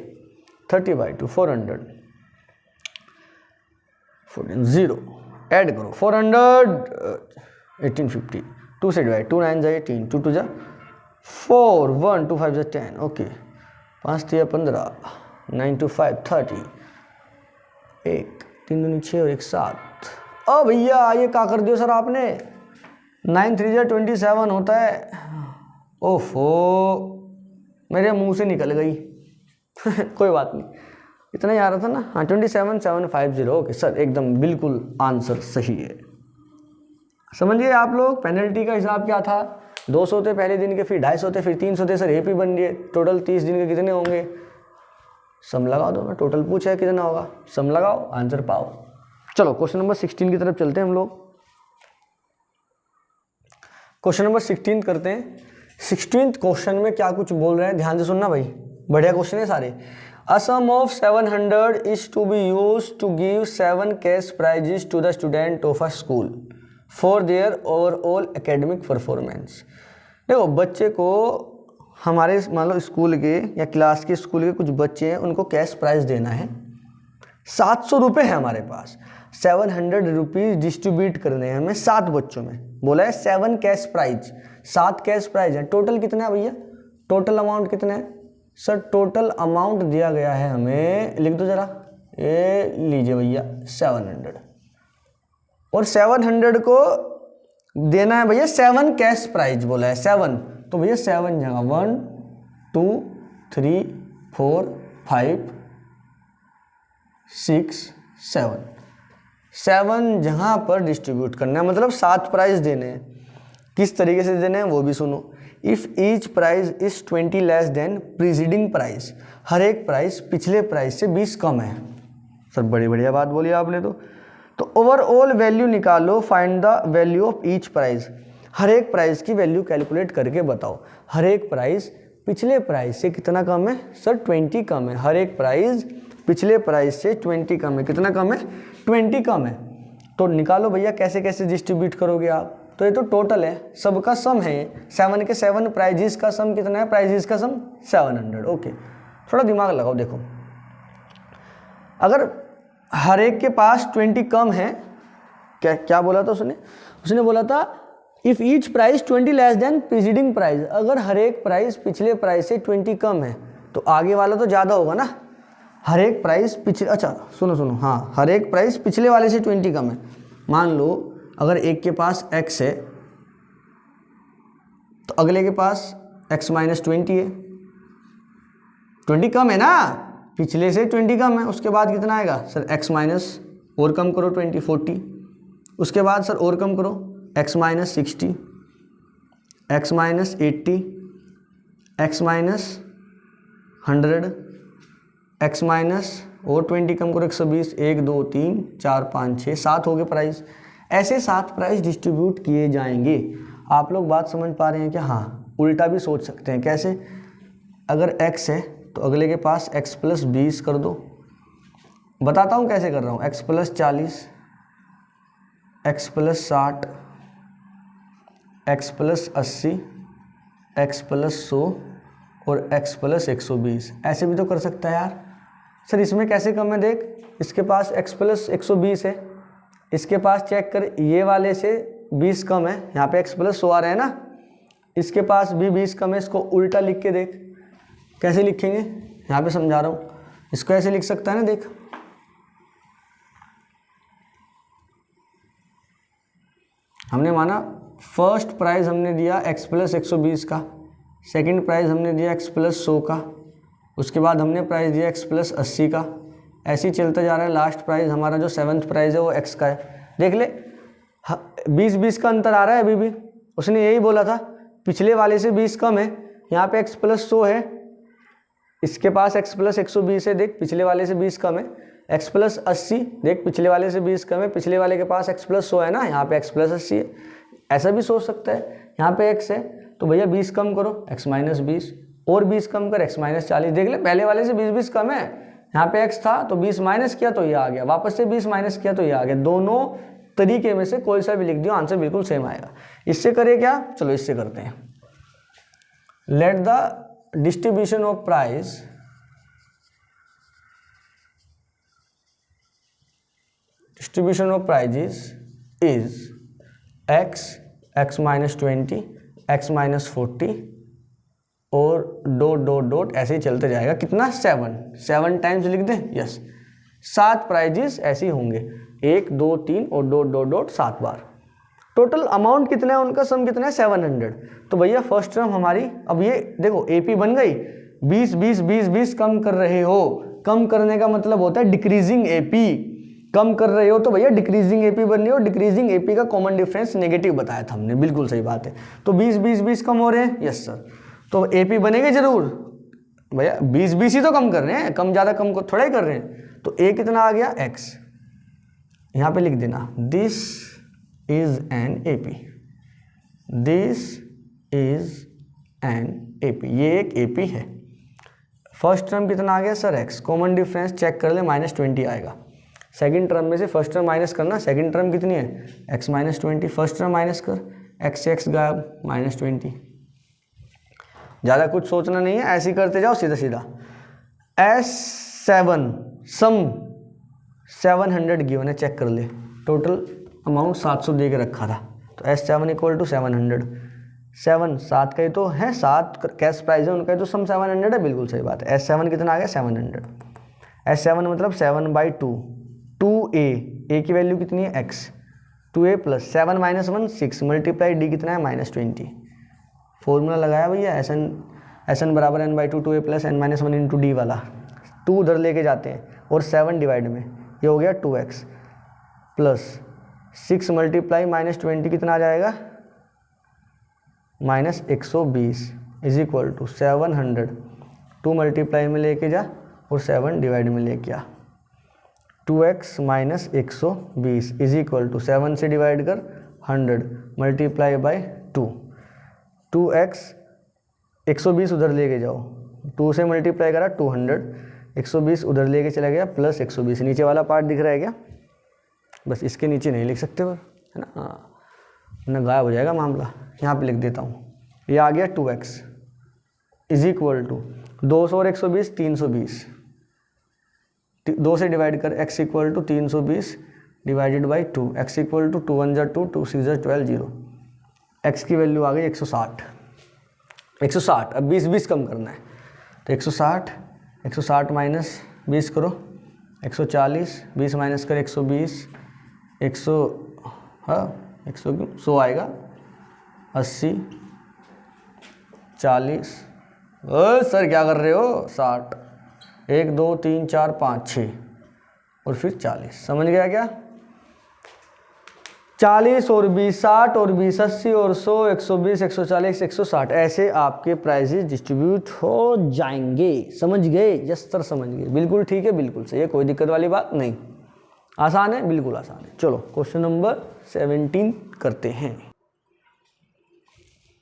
30/2 400, 14 0 add करो 400 1850, 2 से डिवाइड 2 9 18, 2 2 4, 1 2 5 10, ओके 5 3 15, 9 2 5 30, 1 3 2 6 और 1 7। ओ भैया ये क्या कर दियो सर आपने, 9 3 27 होता है, ओफो मेरे मुंह से निकल गई कोई बात नहीं, इतना ही आ रहा था ना, हाँ 27750, ओके सर एकदम बिल्कुल आंसर सही है। समझिए आप लोग, पेनल्टी का हिसाब क्या था, 200 थे पहले दिन के, फिर 250 थे, फिर 300 थे सर, एपी बन गए, टोटल 30 दिन के कितने होंगे, सम लगा दो ना, टोटल पूछा है कितना होगा, सम लगाओ आंसर पाओ। चलो क्वेश्चन नंबर 16 की तरफ चलते हैं हम लोग, क्वेश्चन नंबर 16 करते हैं। 16th क्वेश्चन में क्या कुछ बोल रहे हैं ध्यान से सुनना भाई, बढ़िया क्वेश्चन है सारे। A sum of 700 is to be used to give 7 cash prizes to the student of a school for their overall academic performance। देखो बच्चे को, हमारे मान लो स्कूल के या क्लास के स्कूल के कुछ बच्चे हैं, उनको कैश प्राइज देना है, 700 रुपये है हमारे पास, 700 रुपीज़ डिस्ट्रीब्यूट करने हैं हमें 7 बच्चों में, बोला है 7 कैश प्राइज, 7 कैश प्राइज है। टोटल कितना है भैया, टोटल अमाउंट कितना है सर, टोटल अमाउंट दिया गया है हमें, लिख दो जरा, ये लीजिए भैया 700, और 700 को देना है भैया 7 कैश प्राइज बोला है 7, तो भैया 7 जगह 1 2 3 4 5 6 7 जहाँ पर डिस्ट्रीब्यूट करना है, मतलब 7 प्राइज देने हैं। किस तरीके से देने हैं वो भी सुनो। If each prize is 20 less than preceding price, हर एक प्राइस पिछले प्राइस से 20 कम है। सर बड़ी बढ़िया बात बोली आपने। तो ओवरऑल वैल्यू निकालो, find the value of each price, हर एक प्राइस की वैल्यू कैलकुलेट करके बताओ। हर एक प्राइस पिछले प्राइस से कितना कम है? सर 20 कम है। हर एक प्राइस पिछले प्राइस से 20 कम है। कितना कम है? 20 कम है। तो निकालो भैया कैसे कैसे डिस्ट्रीब्यूट करोगे आप। तो ये तो टोटल है, सबका सम है ये। 7 के 7 प्राइजेस का सम कितना है? प्राइजेस का सम 700। ओके, थोड़ा दिमाग लगाओ। देखो अगर हर एक के पास 20 कम है, क्या बोला था उसने बोला था if each price 20 less than preceding price, अगर हर एक प्राइस पिछले प्राइस से 20 कम है तो आगे वाला तो ज़्यादा होगा ना। हर एक प्राइस पिछले, अच्छा सुनो, हाँ, हर एक प्राइस पिछले वाले से 20 कम है। मान लो अगर एक के पास x है तो अगले के पास x माइनस 20 है। 20 कम है ना, पिछले से 20 कम है। उसके बाद कितना आएगा? सर x माइनस और कम करो 20 40। उसके बाद सर और कम करो x minus 60, x minus 80, x minus 100, x minus और 20 कम करो 120, 1 2 3 4 5 6 7 हो गए प्राइस। ऐसे 7 प्राइस डिस्ट्रीब्यूट किए जाएंगे। आप लोग बात समझ पा रहे हैं क्या? हाँ, उल्टा भी सोच सकते हैं। कैसे? अगर x है तो अगले के पास x प्लस 20 कर दो। बताता हूँ कैसे कर रहा हूँ। x plus 40, x plus 60, x plus 80, x plus 100 और x प्लस 120। ऐसे भी तो कर सकता है यार। सर इसमें कैसे कम है? देख, इसके पास x प्लस 120 है, इसके पास चेक कर ये वाले से 20 कम है, यहाँ पे x प्लस 100 आ रहा है ना, इसके पास भी 20 कम है। इसको उल्टा लिख के देख, कैसे लिखेंगे यहाँ पे समझा रहा हूँ। इसको ऐसे लिख सकता है ना, देख हमने माना फर्स्ट प्राइस हमने दिया x प्लस 120 का, सेकंड प्राइस हमने दिया x प्लस 100 का, उसके बाद हमने प्राइस दिया x प्लस 80 का। ऐसे ही चलता जा रहा है। लास्ट प्राइस हमारा जो 7th प्राइस है वो x का है। देख ले 20 का अंतर आ रहा है अभी भी। उसने यही बोला था पिछले वाले से 20 कम है। यहाँ पे x प्लस 100 है, इसके पास x प्लस 120 है, देख पिछले वाले से 20 कम है। x प्लस 80, देख पिछले वाले से 20 कम है, पिछले वाले के पास x प्लस 100 है ना, यहाँ पे x प्लस 80 है। ऐसा भी सोच सकता है। यहाँ पे x है तो भैया 20 कम करो x माइनस 20, और 20 कम कर x माइनस 40। देख ले पहले वाले से 20 कम है, यहाँ पे x था तो 20 माइनस किया तो ये आ गया, वापस से 20 माइनस किया तो ये आ गया। दोनों तरीके में से कोई सा भी लिख दियो, आंसर बिल्कुल सेम आएगा। इससे करें क्या? चलो इससे करते हैं। Let the distribution of price is x minus 20, x minus 40 और डॉट डॉट डॉट ऐसे ही चलते जाएगा। कितना? 7 टाइम्स लिख दें। यस, 7 प्राइजेस ऐसे ही होंगे, 1 2 3 और डॉट डॉट डॉट 7 बार। टोटल अमाउंट कितना है उनका? सम कितना है? 700। तो भैया फर्स्ट टर्म हमारी, अब ये देखो एपी बन गई। 20 20 20 20 कम कर रहे हो, कम करने का मतलब होता है डिक्रीजिंग एपी। कम कर रहे हो तो भैया डिक्रीजिंग एपी बन रही हो। डिक्रीजिंग एपी का कॉमन डिफरेंस नेगेटिव बताया था हमने, बिल्कुल सही बात है। तो 20 20 20 कम हो रहे हैं। यस सर, तो एपी बनेंगे जरूर भैया। 20 20 ही तो कम कर रहे हैं, कम ज़्यादा कम को थोड़ा ही कर रहे हैं। तो ए कितना आ गया? x। यहाँ पे लिख देना this is an AP, this is an AP. ये एक एपी है। फर्स्ट टर्म कितना आ गया sir? x। Common difference check कर ले, -20 आएगा। सेकंड टर्म में से फर्स्ट टर्म माइनस करना। सेकंड टर्म कितनी है? x minus 20। First term minus कर, x से x गायब, -20। ज़्यादा कुछ सोचना नहीं है, ऐसे ही करते जाओ सीधा सीधा। S7 सम 700 गिवन है, चेक कर ले। टोटल अमाउंट 700 दे के रखा था, तो S7 = 700। 7 का ही तो है, 7 कैश प्राइस है उनका, तो सम 700 है। बिल्कुल सही बात है। S7 कितना आ गया? 700। S7 मतलब 7/2, 2a, a की वैल्यू कितनी है? x, 2a plus 7 minus 1 6 multiply D कितना है -20। फॉर्मूला लगाया भैया एस एन बराबर n by 2 2a plus n minus 1 into D वाला, 2 उधर लेके जाते हैं और 7 डिवाइड में, ये हो गया 2x प्लस 6 मल्टीप्लाई -20 कितना आ जाएगा -120 इज इक्वल टू 700, 2 मल्टीप्लाई में लेके जा और 7 डिवाइड में लेके आ, 2x minus 120 is equal to 7 से डिवाइड कर 100 मल्टीप्लाई बाई 2x 120 उधर लेके जाओ, 2 से मल्टीप्लाई करा 200, 120 उधर लेके चला गया प्लस 120, नीचे वाला पार्ट दिख रहा है क्या, बस इसके नीचे नहीं लिख सकते है ना, ना गायब हो जाएगा मामला, यहाँ पे लिख देता हूँ, ये आ गया 2x इज इक्वल टू 200 और 120 320, 2 से डिवाइड कर x equal to 320 divided by 2, x equal to 2 1 जा 2 2 6 जा 12 0, x की वैल्यू आ गई 160। 160 अब 20 कम करना है तो 160 माइनस 20 करो 140, 20 माइनस कर 120, 100 आएगा 80 40, सर क्या कर रहे हो 60, 1 2 3 4 5 6 और फिर 40, समझ गया क्या, 40 और 20 60 और 20 80 और 100 120 140 160, ऐसे आपके प्राइजेस डिस्ट्रीब्यूट हो जाएंगे। समझ गए, यस सर समझ गए, बिल्कुल ठीक है, बिल्कुल सही है, कोई दिक्कत वाली बात नहीं, आसान है, बिल्कुल आसान है। चलो क्वेश्चन नंबर 17 करते हैं।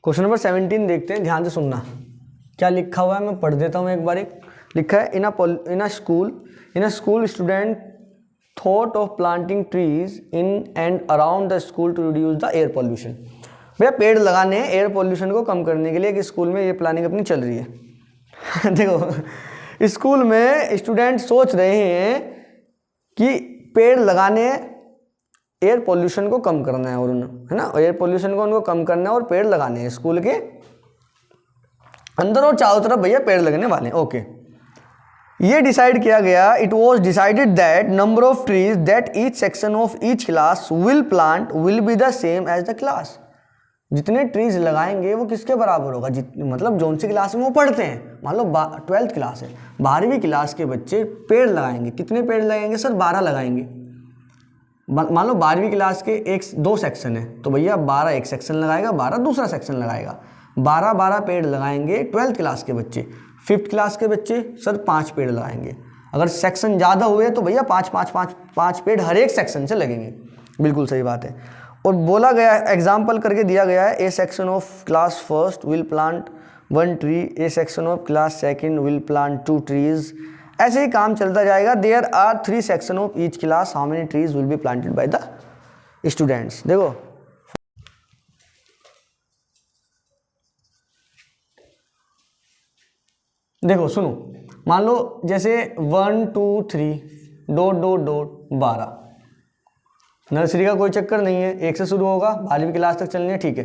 क्वेश्चन नंबर 17 देखते हैं, ध्यान से सुनना क्या लिखा हुआ है, मैं पढ़ देता हूँ एक बार। लिखा है in a school student thought of planting trees in and around the school to reduce the air pollution। भैया पेड़ लगाने हैं एयर पोल्यूशन को कम करने के लिए, कि स्कूल में ये प्लानिंग अपनी चल रही है। देखो स्कूल में स्टूडेंट सोच रहे हैं कि पेड़ लगाने एयर पोल्यूशन को कम करना है, और है ना, एयर पोल्यूशन को उनको कम करना है और पेड़ लगाने हैं स्कूल के अंदर और चारों तरफ भैया पेड़ लगने वाले हैं। ओके, ये डिसाइड किया गया, it was decided that number of trees that each section of each class will plant will be the same as the class. जितने ट्रीज लगाएंगे वो किसके बराबर होगा, मतलब जौन सी क्लास में वो पढ़ते हैं, मान लो 12th क्लास है, 12वीं क्लास के बच्चे पेड़ लगाएंगे, कितने पेड़ लगाएंगे सर 12 लगाएंगे। मान लो 12वीं क्लास के 2 सेक्शन है तो भैया 12 एक सेक्शन लगाएगा, 12 दूसरा सेक्शन लगाएगा, 12 पेड़ लगाएंगे 12th क्लास के बच्चे। 5th क्लास के बच्चे सर 5 पेड़ लगाएंगे। अगर सेक्शन ज़्यादा हुए तो भैया 5 पेड़ हर एक सेक्शन से लगेंगे। बिल्कुल सही बात है। और बोला गया एग्जाम्पल करके दिया गया है, a section of class first will plant 1 tree, a section of class second will plant 2 trees. ऐसे ही काम चलता जाएगा। There are 3 section of each class, how many trees will be planted by the students. देखो सुनो, मान लो जैसे 1 2 3 dot dot dot 12, nursery का कोई चक्कर नहीं है, 1 से शुरू होगा 12वीं क्लास तक चलने, ठीक है।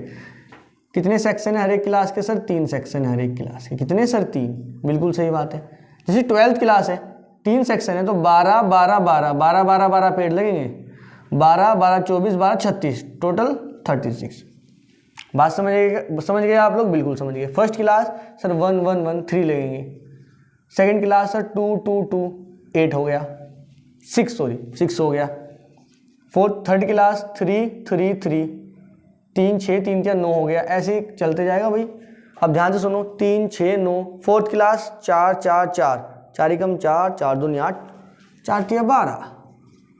कितने सेक्शन है हर एक क्लास के सर 3 सेक्शन है हर एक क्लास के, कितने सर 3, बिल्कुल सही बात है। जैसे 12th क्लास है 3 सेक्शन है तो 12 12 12 12 12 12 पेड़ लगेंगे, 12 12 24 12 36, टोटल 36। बात समझ गए आप लोग, बिल्कुल समझ गए। फर्स्ट क्लास सर 1 1 1 3 लगेंगे, सेकंड क्लास सर 2 2 2 8 हो गया, 6 हो गया। थर्ड क्लास 3 3 3 3 6 3 4 9 हो गया। ऐसे ही चलते जाएगा भाई। अब ध्यान से सुनो, 3 6 9। फोर्थ क्लास 4 4 4 4 एकम 4 4 2 8 4 3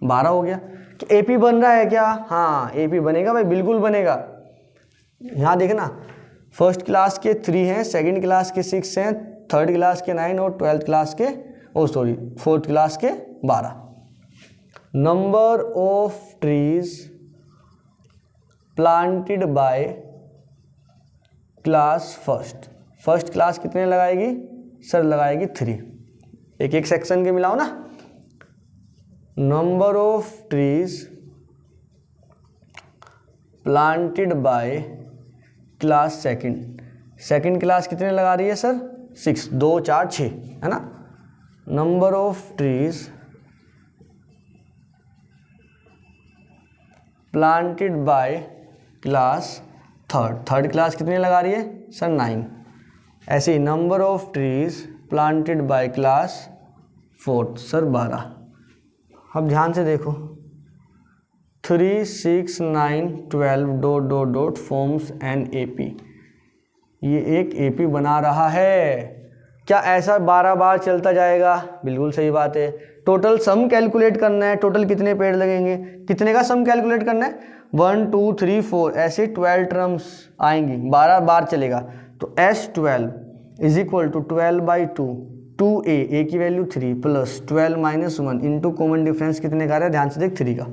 12 हो गया। कि एपी बन रहा है क्या? हाँ एपी बनेगा भाई, बिल्कुल बनेगा। यहाँ देखना, फर्स्ट क्लास के 3 हैं, सेकंड क्लास के 6 हैं, थर्ड क्लास के 9 और 12th क्लास के फोर्थ क्लास के 12। Number of trees planted by class first class कितने लगाएगी सर? लगाएगी 3। एक सेक्शन के मिलाओ ना। Number of trees planted by class second class कितने लगा रही है सर? 6, 2 4 6 है ना। Number of trees planted by class third class कितने लगा रही है सर 9। ऐसे ही number of trees planted by class 4 sir 12। अब ध्यान से देखो 3, 6, 9, 12 dot dot dot forms an AP। ये एक AP बना रहा है। क्या ऐसा 12 बार चलता जाएगा? बिल्कुल सही बात है। टोटल सम कैलकुलेट करना है, टोटल कितने पेड़ लगेंगे, कितने का सम कैलकुलेट करना है 1, 2, 3, 4 ऐसे 12 टर्म्स आएंगी, 12 बार चलेगा। तो S12 is equal to 12/2 2A, A की वैल्यू 3 प्लस 12 - 1 इंटू कॉमन डिफरेंस कितने का है, ध्यान से देख 3 का।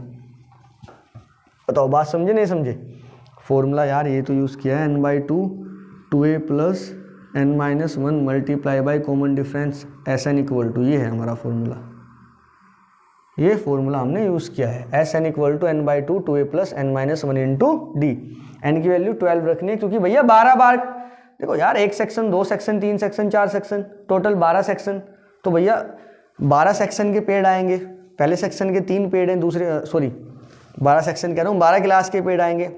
बताओ बात समझे नहीं समझे? फॉर्मूला यार ये तो यूज़ किया है n/2 2A plus n-1 multiply by common difference SN equal to, ये है हमारा फॉर्मूला। ये फॉर्मूला हमने यूज़ किया है SN equal to n/2 2A plus n-1 into D। n की वैल्यू 12 रखनी है क्योंकि भैया 12 बार, देखो यार 1 section 2 section 3 section 4 section total 12 section. तो भैया 12 सेक्शन के पेड़ आएंगे। पहले सेक्शन के 3 पेड़ हैं, दूसरे 12 सेक्शन कह रहा हूँ, 12 क्लास के पेड़ आएंगे।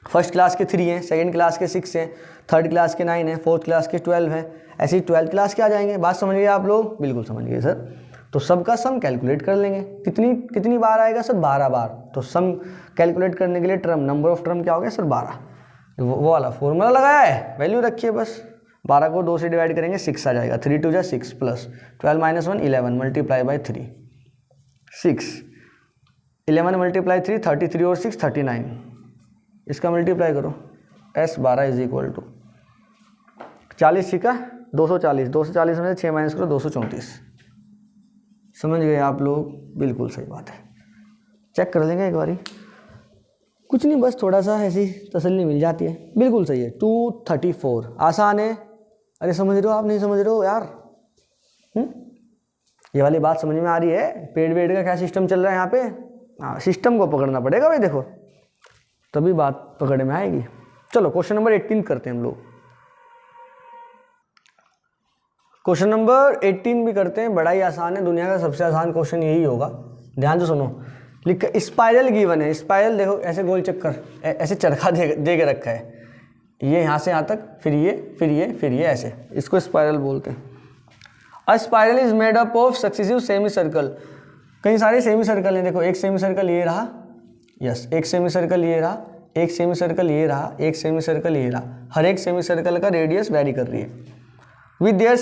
फर्स्ट क्लास के 3 हैं, सेकंड क्लास के 6 हैं, थर्ड क्लास के 9 हैं, फोर्थ क्लास के 12 हैं, ऐसे ही 12th क्लास के आ जाएंगे। बात समझ गए आप लोग? बिल्कुल समझ गए सर। तो सबका सम कैलकुलेट कर लेंगे, कितनी बार आएगा सर 12 बार। तो सम कैलकुलेट करने के लिए टर्म, नंबर ऑफ टर्म क्या हो गया सर 12। वो वाला फॉर्मूला लगाया है, वैल्यू रखिए बस। 12 को 2 से डिवाइड करेंगे 6 आ जाएगा, 3 2 = 6 प्लस 12 - 1 11 मल्टीप्लाई बाई 3 6 11 मल्टीप्लाई 3 33 और 6 39। इसका मल्टीप्लाई करो S12 इज इक्वल टू 40 छिका 240, 240 में से 6 माइनस करो 234। समझ गए आप लोग? बिल्कुल सही बात है। चेक कर लेंगे एक बारी, कुछ नहीं बस थोड़ा सा ऐसी तसल्ली मिल जाती है। बिल्कुल सही है 234। आसान है। अरे समझ रहे हो आप? नहीं समझ रहे हो यार? ये वाली बात समझ में आ रही है? पेड़ वेड़ का क्या सिस्टम चल रहा है यहाँ पे? हाँ, सिस्टम को पकड़ना पड़ेगा भाई, देखो तभी बात पकड़ में आएगी। चलो क्वेश्चन नंबर 18 करते हैं हम लोग। क्वेश्चन नंबर 18 भी करते हैं, बड़ा ही आसान है, दुनिया का सबसे आसान क्वेश्चन यही होगा। ध्यान से सुनो। लिख स्पाइरल गिवन है। स्पाइरल देखो ऐसे गोल चक्कर, ऐसे चरखा दे के रखा है, ये यहाँ से यहाँ तक, फिर ये फिर ये फिर ये, ऐसे इसको स्पाइरल बोलते हैं। अ spiral is made up of successive semi circle. कई सारे सेमी सर्कल हैं। देखो एक सेमी सर्कल ये रहा, यस, एक सेमी सर्कल ये रहा, एक सेमी सर्कल ये रहा, एक सेमी सर्कल ये रहा। हर एक सेमी सर्कल का रेडियस वेरी कर रही है with their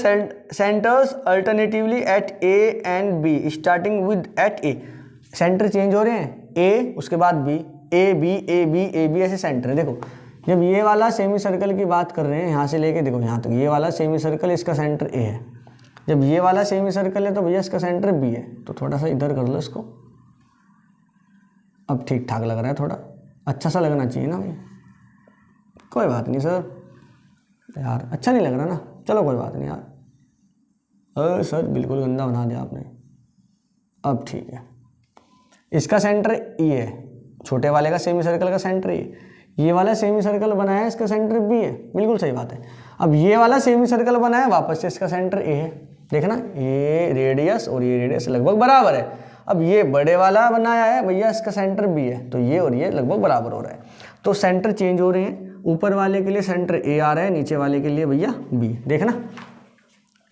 centers alternatively at A and B starting with at A। Centre change हो रहे हैं, A उसके बाद B, A B A B A B ऐसे सेंटर है। देखो जब ये वाला सेमी सर्कल की बात कर रहे हैं, यहाँ से लेके देखो यहाँ तक, ये वाला सेमी सर्कल इसका सेंटर A है। जब ये वाला सेमी सर्कल है तो भैया इसका सेंटर B है। तो थोड़ा सा इधर कर लो इसको, अब ठीक ठाक लग रहा है, थोड़ा अच्छा सा लगना चाहिए ना भाई। कोई बात नहीं सर, यार अच्छा नहीं लग रहा ना, चलो कोई बात नहीं यार। अरे सर बिल्कुल गंदा बना दिया आपने। अब ठीक है, इसका सेंटर ये है, छोटे वाले का सेमी सर्कल का सेंटर ये वाला सेमी सर्कल बनाया इसका सेंटर बी है। बिल्कुल सही बात है। अब ये वाला सेमी सर्कल बनाया वापस से, इसका सेंटर ए है। देखना ये रेडियस और ये रेडियस लगभग बराबर है। अब ये बड़े वाला बनाया है भैया, इसका सेंटर बी है, तो ये और ये लगभग बराबर हो रहा है। तो सेंटर चेंज हो रहे हैं, ऊपर वाले के लिए सेंटर ए आ रहा है, नीचे वाले के लिए भैया बी। देखना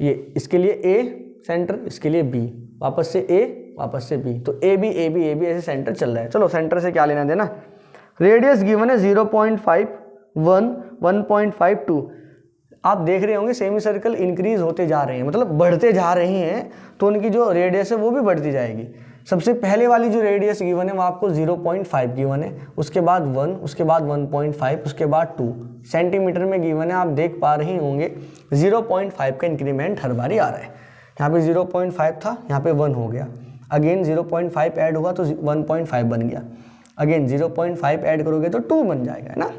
ये इसके लिए ए सेंटर, इसके लिए बी, वापस से ए वापस से बी, तो ए बी ऐसे सेंटर चल रहा है। चलो सेंटर से क्या लेना देना। रेडियस गिवन है 0.5 1 1.52। आप देख रहे होंगे सेमी सर्कल इंक्रीज होते जा रहे हैं, मतलब बढ़ते जा रहे हैं, तो उनकी जो रेडियस है वो भी बढ़ती जाएगी। सबसे पहले वाली जो रेडियस गिवन है वो आपको 0.5 गिवन है, उसके बाद 1, उसके बाद 1.5, उसके बाद 2 सेंटीमीटर में गिवन है। आप देख पा रहे होंगे 0.5 का इंक्रीमेंट हर बारी आ रहा है। यहाँ पे 0.5 था, यहाँ पे 1 हो गया, अगेन 0.5 ऐड होगा तो 1.5 बन गया, अगेन 0.5 ऐड करोगे तो 2 बन जाएगा, है ना।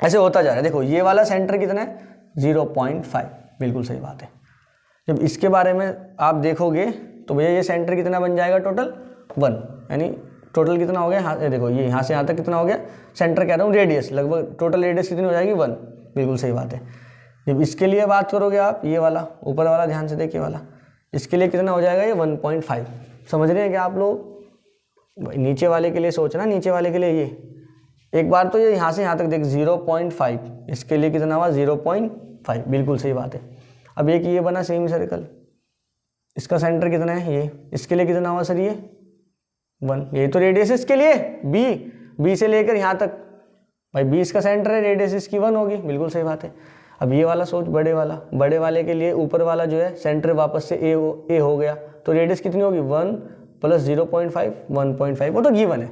ऐसे होता जा रहा है। देखो ये वाला सेंटर कितना है 0.5, बिल्कुल सही बात है। जब इसके बारे में आप देखोगे तो भैया ये सेंटर कितना बन जाएगा टोटल 1, यानी टोटल कितना हो गया, हाँ देखो ये यहाँ से यहाँ तक कितना हो गया, सेंटर कह रहा हूँ रेडियस, लगभग टोटल रेडियस कितनी हो जाएगी 1, बिल्कुल सही बात है। जब इसके लिए बात करोगे आप, ये वाला ऊपर वाला ध्यान से देखिए वाला, इसके लिए कितना हो जाएगा ये 1.5। समझ रहे हैं क्या आप लोग? भाई नीचे वाले के लिए सोचना, नीचे वाले के लिए ये एक बार तो ये यहाँ से यहाँ तक देख 0.5, इसके लिए कितना हुआ 0.5, बिल्कुल सही बात है। अब एक ये बना सेमी सर्कल, इसका सेंटर कितना है ये, इसके लिए कितना हुआ सर ये 1, यही तो रेडियस इसके लिए बी से लेकर यहाँ तक, भाई 20 का सेंटर है, रेडियस इसकी 1 होगी, बिल्कुल सही बात है। अब ये वाला सोच बड़े वाले के लिए ऊपर वाला जो है सेंटर वापस से ए हो गया, तो रेडियस कितनी होगी 1 प्लस 0.5 1.5, वो तो गिवन है।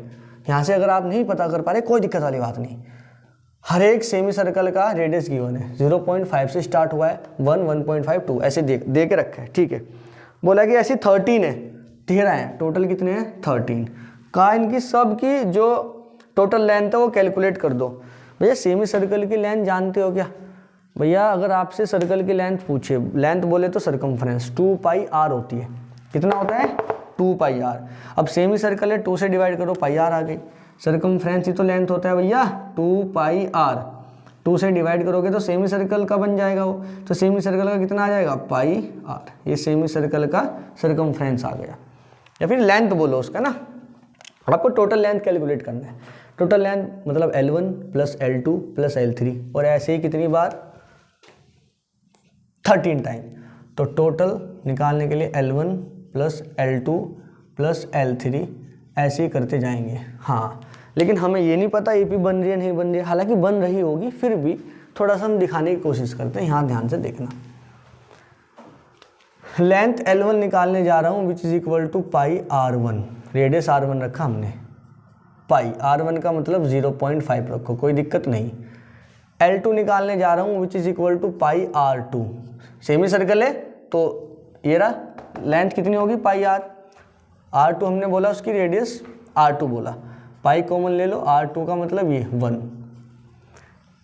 यहाँ से अगर आप नहीं पता कर पा रहे कोई दिक्कत वाली बात नहीं, हर एक सेमी सर्कल का रेडियस गिवन है, 0.5 से स्टार्ट हुआ है 1 1.5 2 ऐसे दे के रखा है, ठीक है। बोला कि ऐसी 13 है, 13 है, टोटल कितने हैं 13 का, इनकी सब की जो टोटल लेंथ है वो कैलकुलेट कर दो। भैया सेमी सर्कल की लेंथ जानते हो क्या भैया, अगर आपसे सर्कल की लेंथ पूछे, लेंथ बोले तो सर्कमफ्रेंस 2 पाई आर होती है, कितना होता है 2 पाई आर। अब सेमी सर्कल है 2 से डिवाइड करो पाई आर आ गई, सर्कमफ्रेंस ही तो लेंथ होता है भैया 2 पाई आर, 2 से डिवाइड करोगे तो सेमी सर्कल का बन जाएगा वो, तो सेमी सर्कल का कितना आ जाएगा पाई आर, ये सेमी सर्कल का सर्कमफ्रेंस आ गया, या फिर लेंथ बोलो उसका ना। आपको टोटल लेंथ कैलकुलेट करना है, टोटल लेंथ मतलब L1 plus L2 plus L3, और ऐसे ही कितनी बार 13 टाइम। तो टोटल निकालने के लिए L1 plus L2 plus L3 ऐसे ही करते जाएंगे। हाँ, लेकिन हमें ये नहीं पता AP बन रही है नहीं बन रही है, हालांकि बन रही होगी, फिर भी थोड़ा सा हम दिखाने की कोशिश करते हैं, यहाँ ध्यान से देखना। लेंथ L1 निकालने जा रहा हूँ which is equal to pi R1, radius R1 रखा हमने, पाई R1 का मतलब 0.5 रखो, कोई दिक्कत नहीं। L2 निकालने जा रहा हूँ which is equal to pi R2, semicircle है तो ये रहा, लेंथ कितनी होगी पाई आर, R2 हमने बोला उसकी रेडियस R2 बोला, पाई कॉमन ले लो, R2 का मतलब ये 1।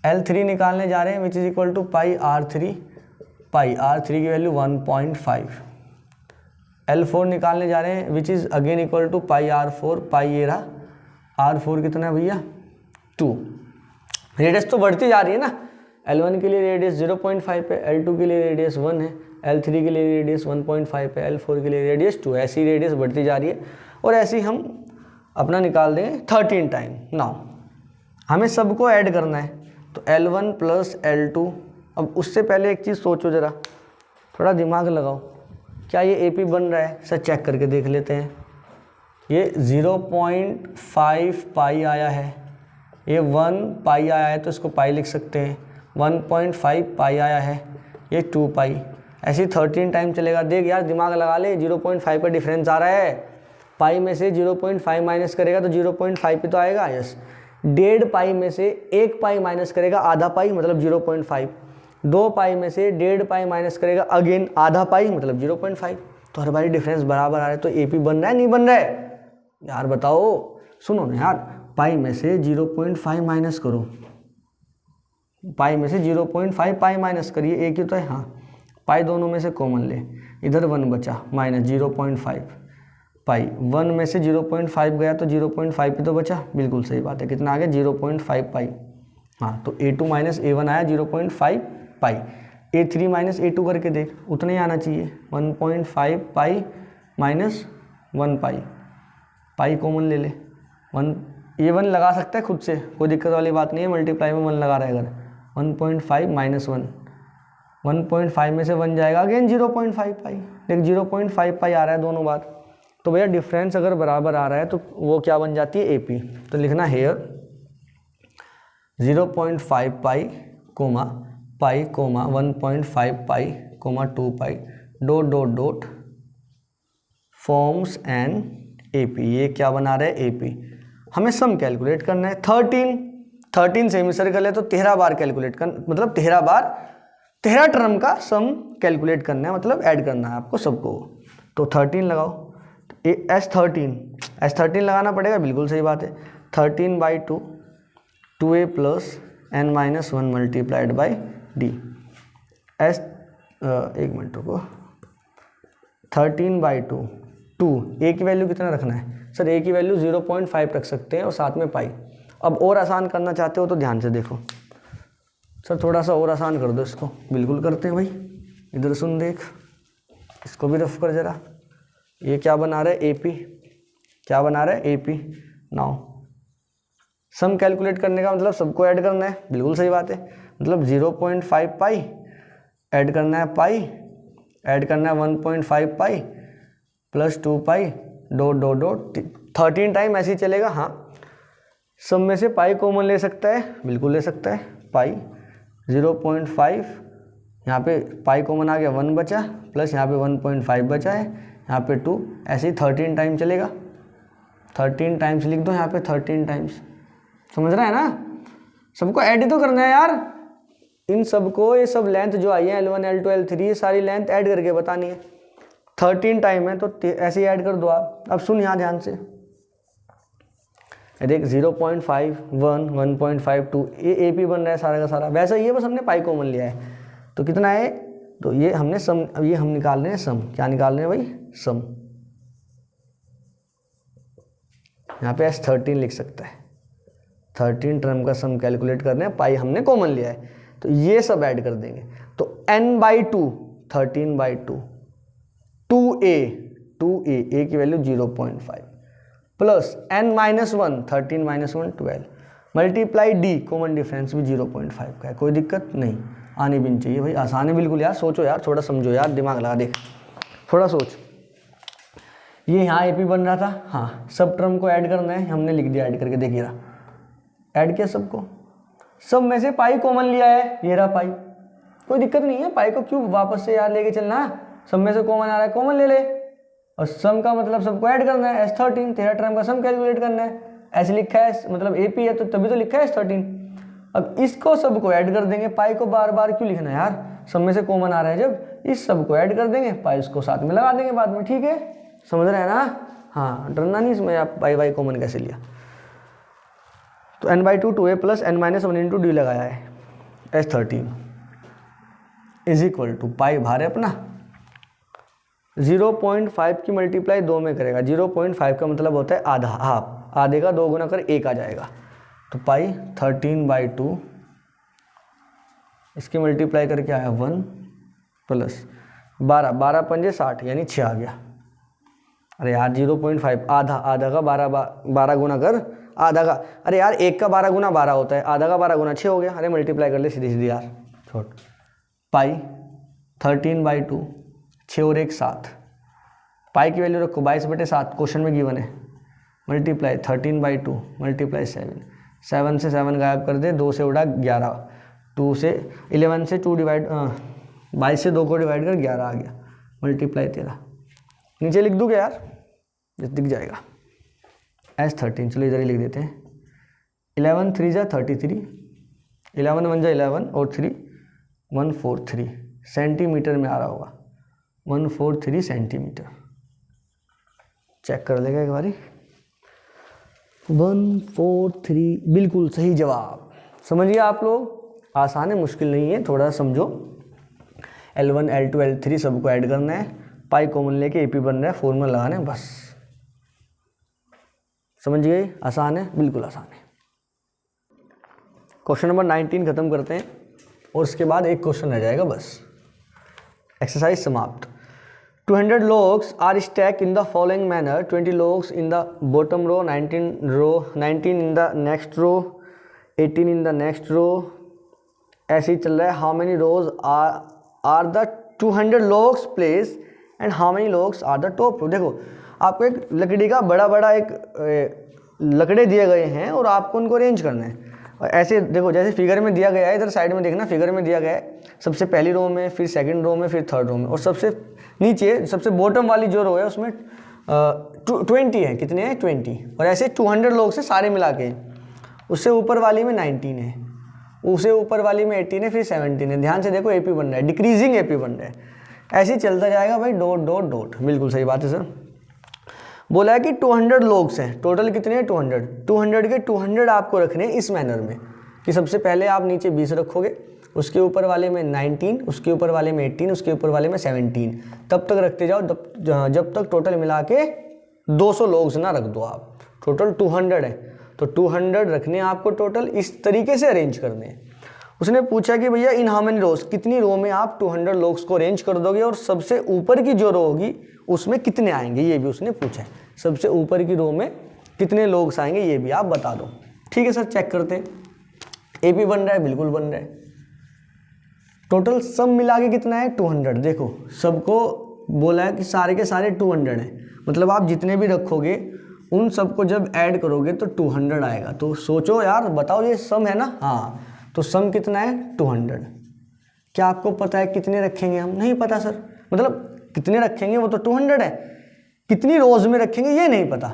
L3 निकालने जा रहे हैं which is equal to pi R3, pi R3 की वैल्यू 1.5। L4 निकालने जा रहे हैं which is again equal to pi R4, pi ये रहा, R4 कितना है भैया 2। रेडियस तो बढ़ती जा रही है ना, L1 के लिए रेडियस 0.5 है, L2 के लिए रेडियस 1 है, L3 के लिए रेडियस 1.5 है, L4 के लिए रेडियस 2, ऐसी रेडियस बढ़ती जा रही है, और ऐसे ही हम अपना निकाल देंगे 13 टाइम। नाउ हमें सबको ऐड करना है, तो L1 प्लस L2। अब उससे पहले एक चीज़ सोचो ज़रा, थोड़ा दिमाग लगाओ, क्या ये AP बन रहा है, सर चेक करके देख लेते हैं। ये 0.5 पाई आया है, ये 1 पाई आया है तो इसको पाई लिख सकते हैं, 1.5 पाई आया है, ये 2 पाई, ऐसे 13 टाइम चलेगा। देख यार दिमाग लगा ले, 0.5 का डिफरेंस आ रहा है, पाई में से 0.5 माइनस करेगा तो 0.5 पे तो आएगा, यस। 1.5 पाई में से 1 पाई माइनस करेगा आधा पाई मतलब 0.5, 2 पाई में से 1.5 पाई माइनस करेगा अगेन आधा पाई मतलब 0.5, तो हर बारी डिफरेंस बराबर आ रहा है, तो AP बन रहा है नहीं बन रहा है यार बताओ। सुनो ना यार, पाई में से 0.5 माइनस करो, पाई में से 0.5 पाई माइनस करिए, एक ही तो है, हाँ पाई दोनों में से कॉमन ले, इधर 1 बचा माइनस 0.5 पाई, 1 में से 0.5 गया तो 0.5 पे तो बचा, बिल्कुल सही बात है, कितना आ गया 0.5 पाई। हाँ तो A2 माइनस A1 आया 0.5 पाई, A3 माइनस A2 करके देख, उतना ही आना चाहिए, 1.5 पाई माइनस 1 पाई, पाई कॉमन ले ले, 1 A1 लगा सकता है खुद से, कोई दिक्कत वाली बात नहीं है, मल्टीप्लाई में 1 लगा रहा है अगर, 1.5 माइनस 1, 1.5 में से 1 जाएगा अगेन 0.5 पाई, देख 0.5 पाई आ रहा है दोनों बार, तो भैया डिफरेंस अगर बराबर आ रहा है तो वो क्या बन जाती है AP। तो लिखना here 0.5 pi comma pi comma 1.5 pi comma 2 pi dot dot dot forms an AP, ये क्या बना रहे हैं AP। हमें सम कैलकुलेट करना है, 13 सेमी सर्कल है तो 13 बार कैलकुलेट कर, मतलब 13 बार 13 टर्म का सम कैलकुलेट करना है, मतलब ऐड करना है आपको सबको। तो 13 लगाओ, S13 लगाना पड़ेगा, बिल्कुल सही बात है, 13/2 2A plus n minus 1 multiplied by D। एक मिनट को 13/2 2, A की वैल्यू कितना रखना है सर, A की वैल्यू 0.5 रख सकते हैं और साथ में पाई। अब और आसान करना चाहते हो तो ध्यान से देखो सर, थोड़ा सा और आसान कर दो इसको, बिल्कुल करते हैं भाई, इधर सुन देख, इसको भी रफ कर जरा। ये क्या बना रहा है AP, क्या बना रहा है, AP। नाउ सम कैलकुलेट करने का मतलब सबको ऐड करना है, बिल्कुल सही बात है। मतलब 0.5 पाई ऐड करना है पाई, ऐड करना है 1.5 pi plus 2 pi dot dot dot 13 time ऐसे ही चलेगा। हाँ, सब में से पाई कॉमन ले सकता है, बिल्कुल ले सकता है। पाई 0.5, यहाँ पे पाई कॉमन आ गया, 1 बचा, प्लस यहाँ पे 1.5 बचा है, यहाँ पे 2, ऐसे ही 13 टाइम चलेगा। 13 टाइम्स लिख दो यहाँ पे, 13 टाइम्स। समझ रहा है ना, सबको ऐड ही तो करना है यार। इन सबको, ये सब लेंथ जो आई है L1 L2 L3, ये सारी लेंथ ऐड करके बतानी है। 13 टाइम है तो ऐसे ही ऐड कर दो आप। अब सुन यहाँ ध्यान से, देख 0.5 1 1.5 2, ये AP बन रहा है सारा का सारा। वैसा ये बस हमने पाई कॉमन लिया है, तो कितना है, तो ये हमने सम, अब ये हम निकाल रहे हैं सम। क्या निकाल रहे हैं भाई, सम। यहाँ पे S13 लिख सकता है, 13 टर्म का सम कैलकुलेट करने हैं, पाई हमने कॉमन लिया है, तो ये सब ऐड कर देंगे। तो n/2 13/2 2a a की value 0.5 plus n-1 13 - 1 12 multiply d, common difference भी 0.5 का है। कोई दिक्कत नहीं, आनी भी नहीं चाहिए भाई, आसान है बिल्कुल यार। सोचो यार, थोड़ा समझो यार, दिमाग लगा देख, थोड़ा सोच। ये यहाँ AP बन रहा था, हाँ, सब टर्म को ऐड करना है, हमने लिख दिया ऐड करके। देखिए रहा, ऐड किया सबको, सब में से पाई कॉमन लिया है, ये रहा पाई। कोई दिक्कत नहीं है, पाई को क्यों वापस से यार लेके चलना, सब में से कॉमन आ रहा है, कॉमन ले ले। और सम का मतलब सबको ऐड करना है, S13 13 टर्म का सम कैलकुलेट करना है। ऐसे लिखा है, मतलब AP है तो तभी तो लिखा है S13। अब इसको सबको ऐड कर देंगे, पाई को बार बार क्यों लिखना है यार, सब में से कॉमन आ रहा है जब, इस सबको ऐड कर देंगे, पाई इसको साथ में लगा देंगे बाद में। ठीक है, समझ रहे हैं ना। हाँ, डरना नहीं इसमें, आप पाई कॉमन कैसे लिया। तो n/2 2a plus n-1 × d लगाया है, S13 इज इक्वल टू पाई भार है अपना 0.5 की मल्टीप्लाई 2 में करेगा। 0.5 का मतलब होता है आधा, हाफ, आधे का 2 गुना कर 1 आ जाएगा। तो पाई 13/2 इसकी मल्टीप्लाई करके आया 1 प्लस 12 12 पंजे 60 यानी 6 आ गया। अरे यार 0.5 आधा का 12 गुना कर आधा का, अरे यार 1 का 12 गुना 12 होता है, आधा का 12 गुना 6 हो गया। अरे मल्टीप्लाई कर ले सीधी सीधी यार, छोड़। पाई 13/2, 6 और 1 7, पाई की वैल्यू रखो 22/7, क्वेश्चन में गिवन है। मल्टीप्लाई 13/2 मल्टीप्लाई 7 से 7 गायब कर दे, 2 से उड़ा 11, 2 से 11 से 2 डिवाइड 22 से 2 को डिवाइड कर 11 आ गया। मल्टीप्लाई 13, नीचे लिख दूँ क्या यार, दिख जाएगा S13। चलो इधर ही लिख देते हैं। 11 3 जा 33, 11 1 जा 11 और 3 143 सेंटीमीटर में आ रहा होगा, 143 सेंटीमीटर। चेक कर लेगा एक बारी, 143 बिल्कुल सही जवाब। समझिए आप लोग, आसान है, मुश्किल नहीं है, थोड़ा समझो। L1 L2 L3 सबको ऐड करना है, पाई कॉमन लेके AP बन रहा है, फॉर्मूला लगाना है बस। समझ गए, आसान है, बिल्कुल आसान है। क्वेश्चन नंबर 19 खत्म करते हैं और उसके बाद एक क्वेश्चन रह जाएगा बस। एक्सरसाइज समाप्त। 200 logs are stacked in the following manner: 20 logs in the bottom row, 19 in the next row, 18 in the next row। ऐसे ही चल रहा है। How many rows are the 200 logs placed and how many logs are the top row? देखो आपको एक लकड़ी का बड़ा एक लकड़े दिए गए हैं और आपको उनको अरेंज करना है। और ऐसे देखो जैसे फिगर में दिया गया है, इधर साइड में देखना, फिगर में दिया गया है सबसे पहली रो में, फिर सेकंड रो में, फिर थर्ड रो में, और सबसे नीचे सबसे बॉटम वाली जो रो है उसमें 20 है। कितने हैं? 20। और ऐसे 200 लोग से सारे मिला के, उससे ऊपर वाली में 19 है, उससे ऊपर वाली में 18 है, फिर 17 है। ध्यान से देखो AP बन रहा है, डिक्रीजिंग AP बन रहा है, ऐसे ही चलता जाएगा भाई, डॉट डॉट डॉट। बिल्कुल सही बात है सर। बोला है कि 200 लोग्स हैं, टोटल कितने हैं? 200 के 200 आपको रखने हैं इस मैनर में कि सबसे पहले आप नीचे 20 रखोगे, उसके ऊपर वाले में 19, उसके ऊपर वाले में 18, उसके ऊपर वाले में 17, तब तक रखते जाओ जब तक टोटल मिला के 200 लोग्स ना रख दो आप। टोटल 200 है तो 200 रखने हैं आपको, टोटल इस तरीके से अरेंज करने हैं। उसने पूछा कि भैया इन हाउ मेनी रोज, कितनी रो में आप 200 लोग्स को अरेंज कर दोगे और सबसे ऊपर की जो रो होगी उसमें कितने आएंगे, ये भी उसने पूछा है। सबसे ऊपर की रो में कितने लोग आएंगे ये भी आप बता दो। ठीक है सर, चेक करते हैं। AP बन रहा है, बिल्कुल बन रहा है। टोटल सब मिला के कितना है 200। देखो सबको बोला है कि सारे के सारे 200 हैं, मतलब आप जितने भी रखोगे उन सबको जब ऐड करोगे तो 200 आएगा। तो सोचो यार, बताओ ये सम है ना। हाँ, तो सम कितना है 200। क्या आपको पता है कितने रखेंगे हम? नहीं पता सर, मतलब कितने रखेंगे वो तो 200 है, कितनी रोज में रखेंगे ये नहीं पता।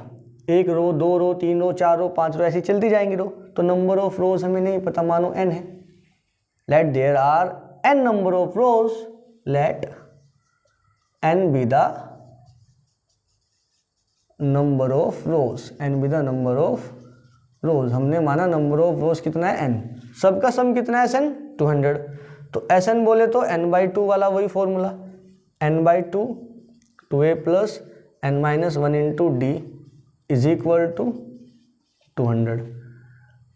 1 रो, 2 रो, 3 रो, 4 रो, 5 रो, ऐसी चलती जाएंगी रो। तो नंबर ऑफ रोज हमें नहीं पता, मानो n है। Let there are n number of rows, let n be the number of rows, n be the number of rows. हमने माना नंबर ऑफ रोज कितना है n, सबका सम कितना है Sn 200। तो Sn बोले तो n/2 वाला वही formula, n/2 2a plus n-1 into D is equal to 200।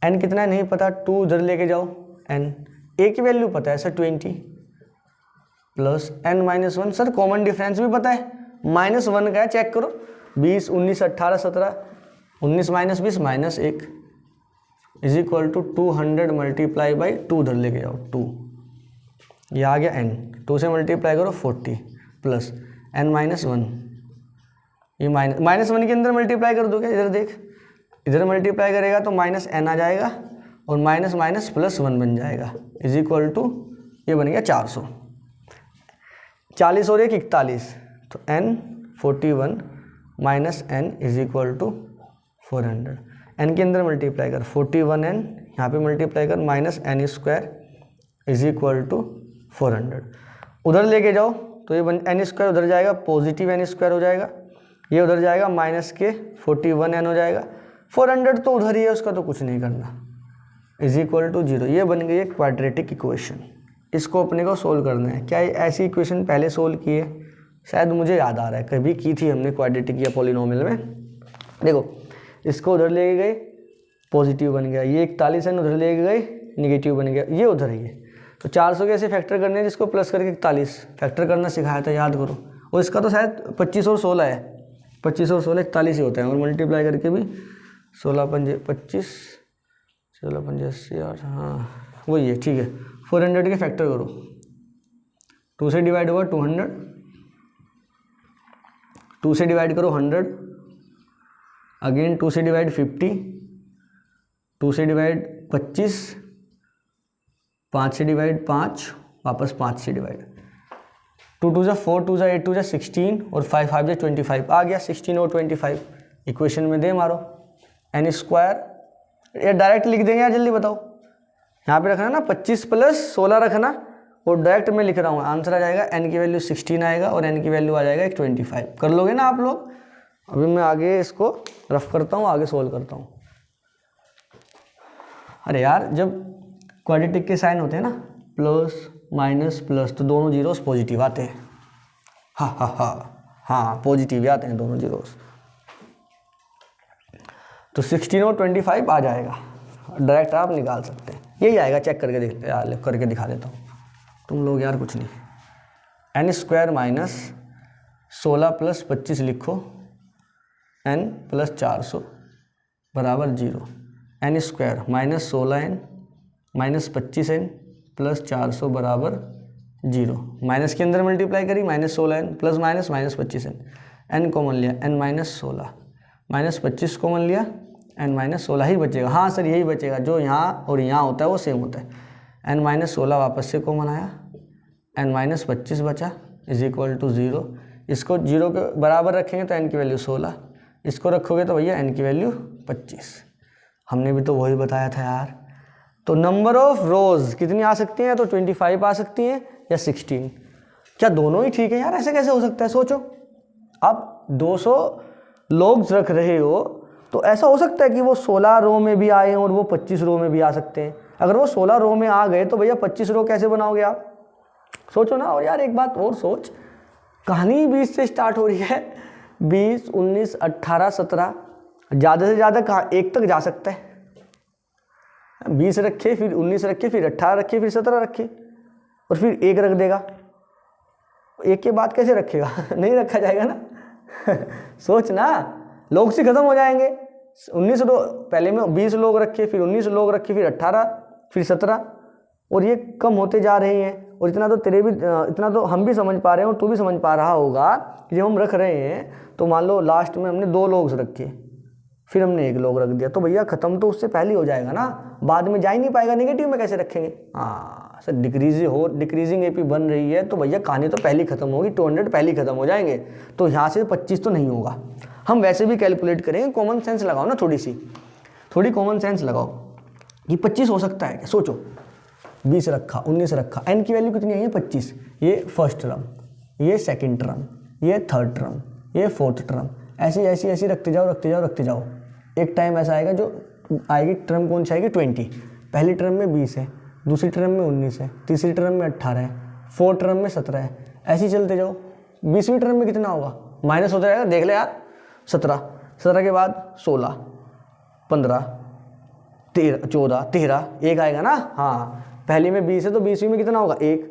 n कितना है नहीं पता, 2 उधर लेके जाओ, n a की वैल्यू पता है sir 20 plus n-1। Sir common difference भी पता है, -1 का है, चेक करो। 20 19 18 17, 19 - 20 -1 is equal to 200 multiply by 2 उधर लेके जाओ 2, ये आ गया n। 2 से मल्टीप्लाई करो 40 प्लस n-1, ये -1 के अंदर मल्टीप्लाई कर दोगे। इधर देख, इधर मल्टीप्लाई करेगा तो -n आ जाएगा और माइनस माइनस प्लस 1 बन जाएगा इज इक्वल टू, ये बन गया 400। 40 और 1 41, तो n 41 minus n is equal to 400। n के अंदर मल्टीप्लाई कर 41n, यहाँ पे मल्टीप्लाई कर -n square is equal to 400। उधर लेके जाओ तो ये n स्क्वायर उधर जाएगा, पॉजिटिव n स्क्वायर हो जाएगा, ये उधर जाएगा माइनस के 41n हो जाएगा। 400 तो उधर ही है, उसका तो कुछ नहीं करना, इज इक्वल टू 0। ये बन गई एक क्वाड्रेटिक इक्वेशन। इसको अपने को सोल्व करना है। क्या ऐसी इक्वेशन पहले सोल्व की है? शायद मुझे याद आ रहा है कभी की थी हमने क्वाड्रेटिक या पॉलिनोमियल में। देखो इसको उधर ले गए, पॉजिटिव बन गया, ये 41n उधर ले गए, निगेटिव बन गया, ये उधर ही है। तो 400 कैसे फैक्टर करने हैं, जिसको प्लस करके 41 फैक्टर करना सिखाया था, याद करो। और इसका तो शायद 25 और 16 है, 25 और 16 41 ही होता है, और मल्टीप्लाई करके भी 16 पंजे 25, 16 पंजे 80, और हाँ वही है, ठीक है। 400 के फैक्टर करो, 2 से डिवाइड हुआ 200, 2 से डिवाइड करो 100, अगेन 2 से डिवाइड 50, 2 से डिवाइड 25, 5 से डिवाइड 5, वापस 5 से डिवाइड, 2 2 4, 2 8 2 16, और 5 5 25 आ गया। 16 और 25 इक्वेशन में दे मारो, n स्क्वायर, ये डायरेक्ट लिख देंगे यार, जल्दी बताओ। यहाँ पे रखना ना 25 प्लस 16 रखना, और डायरेक्ट मैं लिख रहा हूँ, आंसर आ जाएगा n की वैल्यू 16 आएगा और n की वैल्यू आ जाएगा 25। कर लोगे ना आप लोग? अभी मैं आगे इसको रफ करता हूँ, आगे सोल्व करता हूँ। अरे यार जब क्वाड्रेटिक के साइन होते हैं ना, प्लस माइनस प्लस, तो दोनों जीरोस पॉजिटिव आते हैं। हाँ हाँ हाँ हाँ, पॉजिटिव ही आते हैं दोनों जीरोस। तो 16 और 25 आ जाएगा, डायरेक्ट आप निकाल सकते हैं, यही आएगा। चेक करके देख यार, करके दिखा देता हूँ, तुम लोग यार कुछ नहीं। n स्क्वायर माइनस 16 प्लस 25 लिखो, n प्लस 400 बराबर 0। n square minus 16n minus 25n plus 400 बराबर 0। माइनस के अंदर मल्टीप्लाई करी, minus 16n plus minus minus 25n, n common लिया, n माइनस 16 माइनस 25 कॉमन लिया, n माइनस 16 ही बचेगा। हाँ सर यही बचेगा, जो यहाँ और यहाँ होता है वो सेम होता है। n माइनस 16 वापस से कॉमन आया, n माइनस 25 बचा इज इक्वल टू 0। इसको 0 के बराबर रखेंगे तो n की वैल्यू 16, इसको रखोगे तो भैया n की वैल्यू 25। हमने भी तो वही बताया था यार। तो नंबर ऑफ रोज कितनी आ सकती हैं? तो 25 आ सकती हैं या 16। क्या दोनों ही ठीक है यार? ऐसे कैसे हो सकता है? सोचो, आप 200 लोग रख रहे हो तो ऐसा हो सकता है कि वो 16 रो में भी आए और वो 25 रो में भी आ सकते हैं। अगर वो 16 रो में आ गए तो भैया 25 रो कैसे बनाओगे आप? सोचो ना। और यार एक बात और सोच, कहानी 20 से स्टार्ट हो रही है, 20 19 18 17, ज़्यादा से ज़्यादा कहाँ 1 तक जा सकता है। 20 रखे, फिर 19 रखे, फिर 18 रखे, फिर 17 रखे, और फिर 1 रख देगा। 1 के बाद कैसे रखेगा? नहीं रखा जाएगा ना। सोच ना, लोग से खत्म हो जाएंगे। 19 लोग पहले में 20 लोग रखे, फिर 19 लोग रखे, फिर 18, फिर 17, और ये कम होते जा रहे हैं। और इतना तो इतना तो हम भी समझ पा रहे हैं और तू भी समझ पा रहा होगा कि जब हम रख रहे हैं तो मान लो लास्ट में हमने 2 लोग रखे, फिर हमने 1 लोग रख दिया, तो भैया ख़त्म तो उससे पहले हो जाएगा ना, बाद में जा ही नहीं पाएगा, नेगेटिव में कैसे रखेंगे। हाँ सर, डिक्रीजिंग एपी बन रही है तो भैया कहानी तो पहले ख़त्म होगी, 200 पहले ख़त्म हो जाएंगे, तो यहाँ से 25 तो नहीं होगा। हम वैसे भी कैलकुलेट करेंगे, कॉमन सेंस लगाओ ना, थोड़ी कॉमन सेंस लगाओ कि 25 हो सकता है क्या, सोचो 20 रखा, 19 रखा, n की वैल्यू कितनी आई है 25, ये फर्स्ट टर्म, ये सेकंड टर्म, ये थर्ड टर्म, ये फोर्थ टर्म, ऐसे रखते जाओ। एक टाइम ऐसा आएगा जो आएगी टर्म, कौन सी आएगी 20, पहली टर्म में 20 है, दूसरी टर्म में 19 है, तीसरी टर्म में 18 है, फोर्थ टर्म में 17 है, ऐसे ही चलते जाओ। 20वीं टर्म में कितना होगा, माइनस होता जाएगा, देख ले यार, 17 के बाद 16, 15, 14, 13, 1 आएगा ना। हाँ, पहली में 20 है तो 20वीं में कितना होगा 1,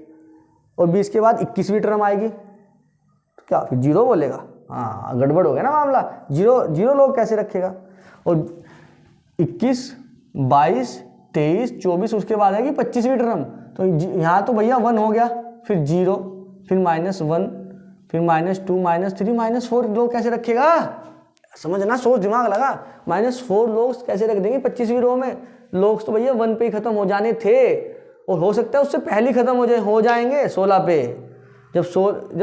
और 20 के बाद 21वीं टर्म आएगी, तो क्या फिर 0 बोलेगा। हाँ, गड़बड़ हो गया ना मामला, 0 लोग कैसे रखेगा। और 21, 22, 23, 24, उसके बाद आएगी 25वीं टर्म, तो यहाँ तो भैया 1 हो गया, फिर 0, फिर -1, फिर -2, -3, -4 लोग कैसे रखेगा, समझना, सोच दिमाग लगा। -4 लोग कैसे रख देंगे 25वीं रो में, लोग तो भैया 1 पे ही खत्म हो जाने थे, और हो सकता है उससे पहले खत्म हो जाएंगे 16 पे। जब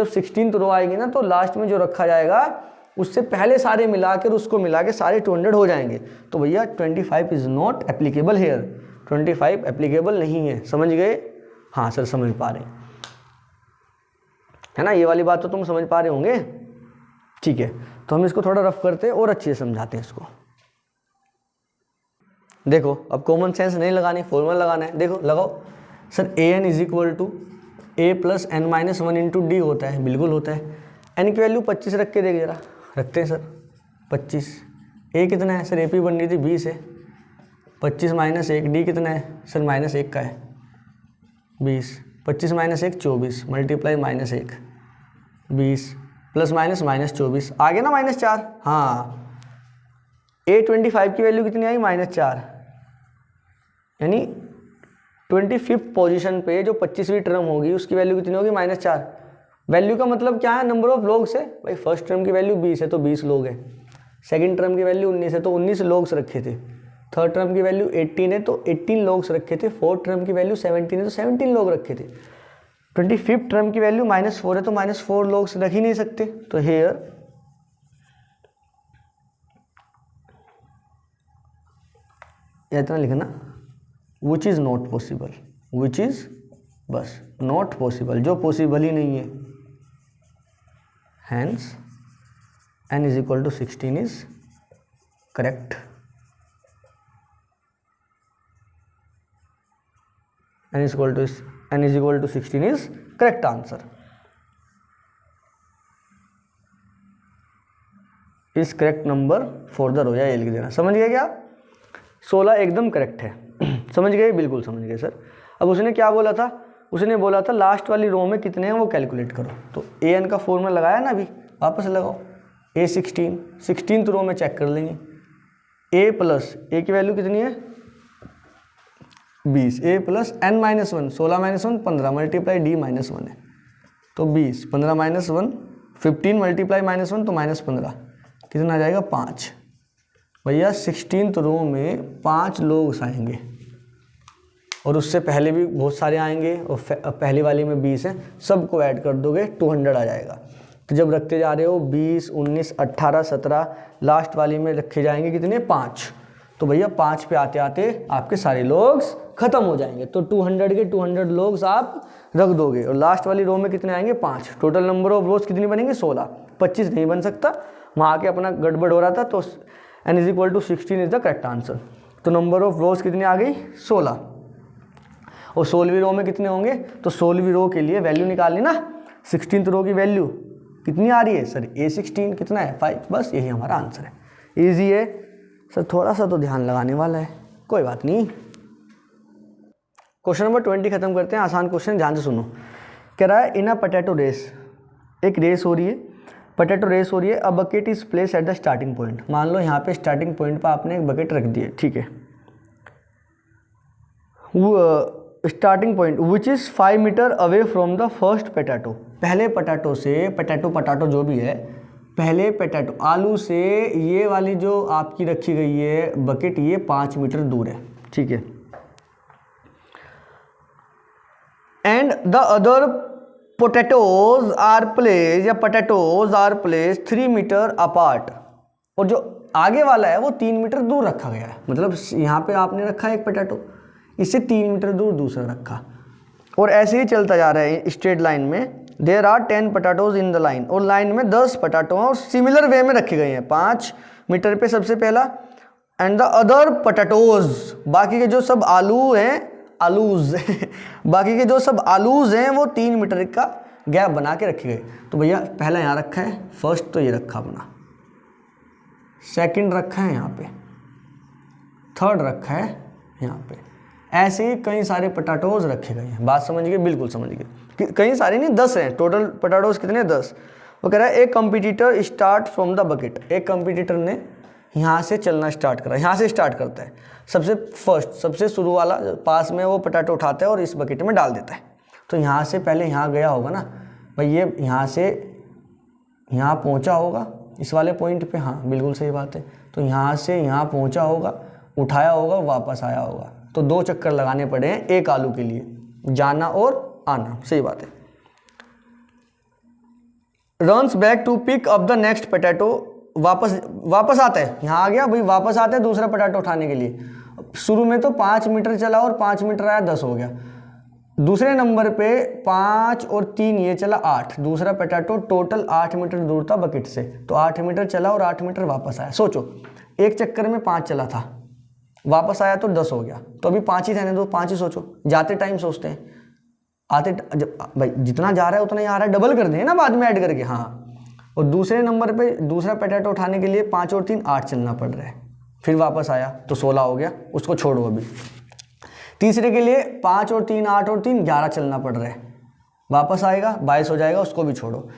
16th रो आएगी ना, तो लास्ट में जो रखा जाएगा उससे पहले सारे मिलाकर, उसको मिला के सारे 200 हो जाएंगे। तो भैया 25 is not applicable here, 25 applicable नहीं है, समझ गए। हाँ सर, समझ पा रहे है ना, ये वाली बात तो तुम समझ पा रहे होंगे। ठीक है, तो हम इसको थोड़ा रफ करते हैं और अच्छे से समझाते हैं इसको। देखो, अब कॉमन सेंस नहीं लगानी, फॉर्मूला लगाना है। देखो लगाओ sir, an is equal to a plus n minus 1 into D होता है, बिल्कुल होता है। n की वैल्यू 25 रख के देख जरा, रखते हैं सर 25। a कितना है सर, AP बन रही थी 20 है, 25 माइनस 1, डी कितना है सर, -1 का है 20, 25 माइनस 1 24, मल्टीप्लाई -1 20, प्लस माइनस -24, आ गया ना -4। हाँ, A25 की वैल्यू कितनी आई -4, यानी 25th पोजीशन पे जो 25वीं टर्म होगी उसकी वैल्यू कितनी होगी -4। वैल्यू का मतलब क्या है, नंबर ऑफ लोग से। भाई फर्स्ट टर्म की वैल्यू 20 है तो 20 लोग हैं, सेकंड टर्म की वैल्यू 19 है तो 19 लोग रखे थे, थर्ड टर्म की वैल्यू 18 है तो 18 लोग रखे थे, फोर्थ टर्म की वैल्यू 17 है तो 17 लोग रखे थे। 25th टर्म की वैल्यू -4 है तो -4 लोग रख ही नहीं सकते, तो हेयर इतना लिखना, which is not possible, which is बस नॉट पॉसिबल, जो पॉसिबल ही नहीं है। Hence n is equal to 16 is correct. n is equal to 16 is correct answer. Is correct number for the row, या ये लिख देना। समझ गए क्या, 16 एकदम करेक्ट है। समझ गए, बिल्कुल समझ गए सर। अब उसने क्या बोला था, उसने बोला था लास्ट वाली रो में कितने हैं वो कैलकुलेट करो। तो an का फॉर्मूला लगाया ना, अभी वापस लगाओ। A16, 16th रो में चेक कर लेंगे। a प्लस a की वैल्यू कितनी है 20, a plus n minus 1, 16 minus 1 15, multiply d minus 1 है तो 20, 15 माइनस 1 15, मल्टीप्लाई -1 तो -15, कितना आ जाएगा 5। भैया 16th रो में 5 लोग आएंगे और उससे पहले भी बहुत सारे आएंगे, और पहली वाली में 20 है, सबको ऐड कर दोगे 200 आ जाएगा। तो जब रखते जा रहे हो 20, 19, 18, 17, लास्ट वाली में रखे जाएंगे कितने 5। तो भैया 5 पे आते आते आपके सारे लोग खत्म हो जाएंगे, तो 200 के 200 लोग आप रख दोगे, और लास्ट वाली रो में कितने आएंगे 5। टोटल नंबर ऑफ रोज कितनी बनेंगे 16, 25 नहीं बन सकता, वहाँ के अपना गड़बड़ हो रहा था। तो n is equal to 16 is the correct answer. तो नंबर ऑफ रोज कितनी आ गई 16, और 16वीं रो में कितने होंगे, तो 16वीं रो के लिए वैल्यू निकालनी ना। 16th रो की वैल्यू कितनी आ रही है सर, A16 कितना है 5, बस यही हमारा आंसर है। ईजी है सर, थोड़ा सा तो ध्यान लगाने वाला है, कोई बात नहीं। क्वेश्चन नंबर 20 खत्म करते हैं। आसान क्वेश्चन, ध्यान से सुनो। कह रहा है इन अ पोटैटो रेस, एक रेस हो रही है पोटैटो रेस हो रही है, a bucket is place at the starting point. मान लो यहाँ पे स्टार्टिंग पॉइंट पर आपने एक बकेट रख दी है, ठीक है, starting point which is 5 metre away from the first potato. पहले पोटैटो से, पोटैटो जो भी है, पहले पोटैटो आलू से ये वाली जो आपकी रखी गई है बकेट, ये 5 मीटर दूर है, ठीक है। And the other potatoes are place, या potatoes are place 3 metre apart, और जो आगे वाला है वो 3 मीटर दूर रखा गया है। मतलब यहाँ पे आपने रखा एक पोटैटो, इससे 3 मीटर दूर दूसरा रखा, और ऐसे ही चलता जा रहा है स्ट्रेट लाइन में। There are 10 potatoes in the line, और लाइन में 10 पोटैटो हैं और सिमिलर वे में रखे गए हैं। 5 मीटर पे सबसे पहला, एंड द अदर पोटैटोज, बाकी के जो सब आलू हैं, आलूज बाकी के जो सब आलूज हैं वो 3 मीटर का गैप बना के रखे गए। तो भैया पहला यहाँ रखा है, फर्स्ट तो ये रखा अपना, सेकंड रखा है यहाँ पे, थर्ड रखा है यहाँ पे, ऐसे ही कई सारे पोटैटोज रखे गए हैं। बात समझ गए? बिल्कुल समझ गए। कई सारे नहीं, 10 हैं टोटल पोटैटोज, कितने? 10। वो कह रहा है एक competitor start from the bucket, एक कंपटीटर ने यहाँ से चलना स्टार्ट करा, यहाँ से स्टार्ट करता है, सबसे फर्स्ट, सबसे शुरू वाला पास में वो पोटैटो उठाता है और इस बकेट में डाल देता है। तो यहाँ से पहले यहाँ गया होगा ना भाई, ये यहाँ से यहाँ पहुँचा होगा इस वाले पॉइंट पे, हाँ बिल्कुल सही बात है। तो यहाँ से यहाँ पहुँचा होगा, उठाया होगा, वापस आया होगा। तो 2 चक्कर लगाने पड़े हैं एक आलू के लिए, जाना और आना, सही बात है। Runs back to pick up the next potato, वापस आता है, यहाँ आ गया भाई, वापस आता है दूसरा पोटैटो उठाने के लिए। शुरू में तो 5 मीटर चला और 5 मीटर आया, 10 हो गया। दूसरे नंबर पे 5 और 3 ये चला 8, दूसरा पोटैटो टोटल 8 मीटर दूर था बकेट से, तो 8 मीटर चला और 8 मीटर वापस आया। सोचो एक चक्कर में 5 चला था, वापस आया तो 10 हो गया। तो अभी 5 ही रहने दो, 5 ही सोचो। जाते टाइम सोचते हैं, आते जब भाई जितना जा रहा है उतना ही आ रहा है, डबल कर दें ना बाद में ऐड करके, हाँ। और दूसरे नंबर पे दूसरा पोटैटो उठाने के लिए 5 और 3 8 चलना पड़ रहा है, फिर वापस आया तो 16 हो गया, उसको छोड़ो अभी। तीसरे के लिए 5 और 3 8 और 3 11 चलना पड़ रहा है, वापस आएगा 22 हो जाएगा, उसको भी छोड़ो।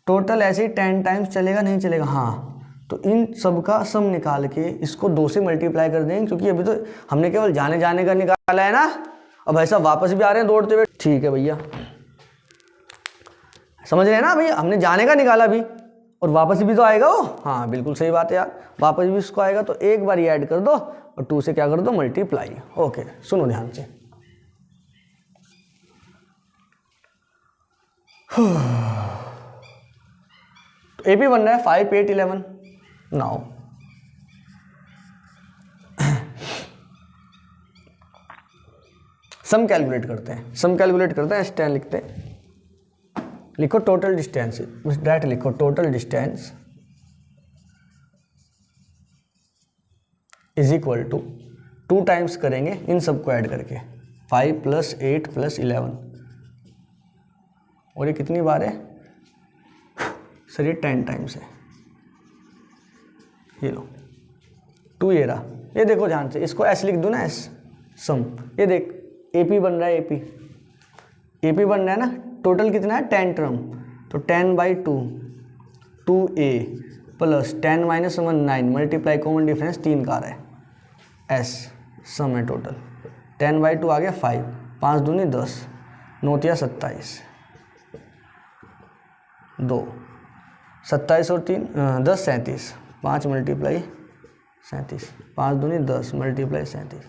टोटल ऐसे ही 10 टाइम्स चलेगा, नहीं चलेगा? हाँ। तो इन सब का सम निकाल के इसको 2 से मल्टीप्लाई कर देंगे, क्योंकि अभी तो हमने केवल जाने जाने का निकाला है ना, अब ऐसा वापस भी आ रहे हैं दौड़ते हुए। ठीक है भैया, समझ रहे हैं ना भैया, हमने जाने का निकाला भी और वापस भी तो आएगा वो, हाँ बिल्कुल सही बात है यार, वापस भी उसको आएगा। तो एक बार ये ऐड कर दो और 2 से क्या कर दो, मल्टीप्लाई। ओके सुनो ध्यान से, तो एपी बन रहा है 5 8 11। नाउ सम कैलकुलेट करते हैं, S10 लिखते हैं, लिखो टोटल डिस्टेंस, डायरेक्ट लिखो total distance is equal to 2 times करेंगे इन सबको ऐड करके, 5 + 8 + 11, और ये कितनी बार है सर? ये 10 टाइम्स है। ये लो 2 ये रहा, ये देखो ध्यान से, इसको ऐसे लिख दो ना, एस सम। ये देख एपी बन रहा है, एपी बन रहा है ना। टोटल कितना है? 10 टर्म, तो 10/2 2a plus 10 - 1 9, multiply common difference 3 का आ रहा है, एस सम है टोटल। 10/2 आ गया 5, 5 दूनी 10, 9 × 27, 2 27 और 3 10 37, 5 × 37, 5 दूनी 10 × 37,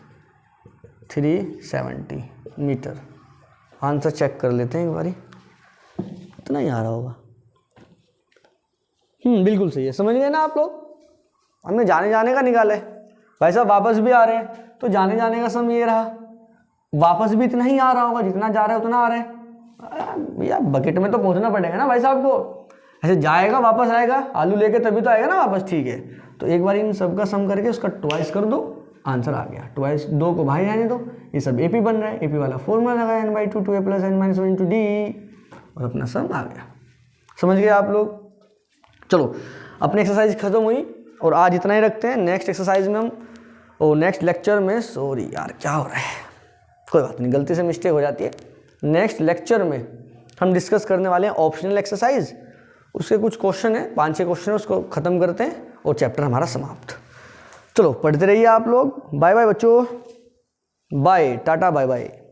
370 मीटर। आंसर चेक कर लेते हैं एक बारी, इतना ही आ रहा होगा। बिल्कुल सही है, समझ गए ना आप लोग। हमने जाने जाने का निकाला है भाई साहब, वापस भी आ रहे हैं, तो जाने जाने का सम ये रहा, वापस भी इतना ही आ रहा होगा, जितना जा रहा है उतना आ रहा है भैया। बकेट में तो पहुंचना पड़ेगा ना भाई साहब को, ऐसे जाएगा वापस आएगा, आलू लेके तभी तो आएगा ना वापस। ठीक है, तो एक बार इन सब का सम करके उसका ट्वाइस कर दो, आंसर आ गया। ट्वाइस 2 को भाई रहने दो, ये सब एपी बन रहा है, एपी वाला फॉर्मूला लगाया n/2 2a + n - 1 × d, और अपना सम आ गया। समझ गए आप लोग? चलो अपनी एक्सरसाइज खत्म हुई और आज इतना ही रखते हैं। नेक्स्ट एक्सरसाइज में हम, और नेक्स्ट लेक्चर में, सॉरी यार क्या हो रहा है, कोई बात नहीं, गलती से मिस्टेक हो जाती है। नेक्स्ट लेक्चर में हम डिस्कस करने वाले हैं ऑप्शनल एक्सरसाइज, उसके कुछ क्वेश्चन है, 5-6 क्वेश्चन है, उसको ख़त्म करते हैं और चैप्टर हमारा समाप्त। चलो पढ़ते रहिए आप लोग। बाय बाय बच्चों, बाय, टाटा बाय बाय।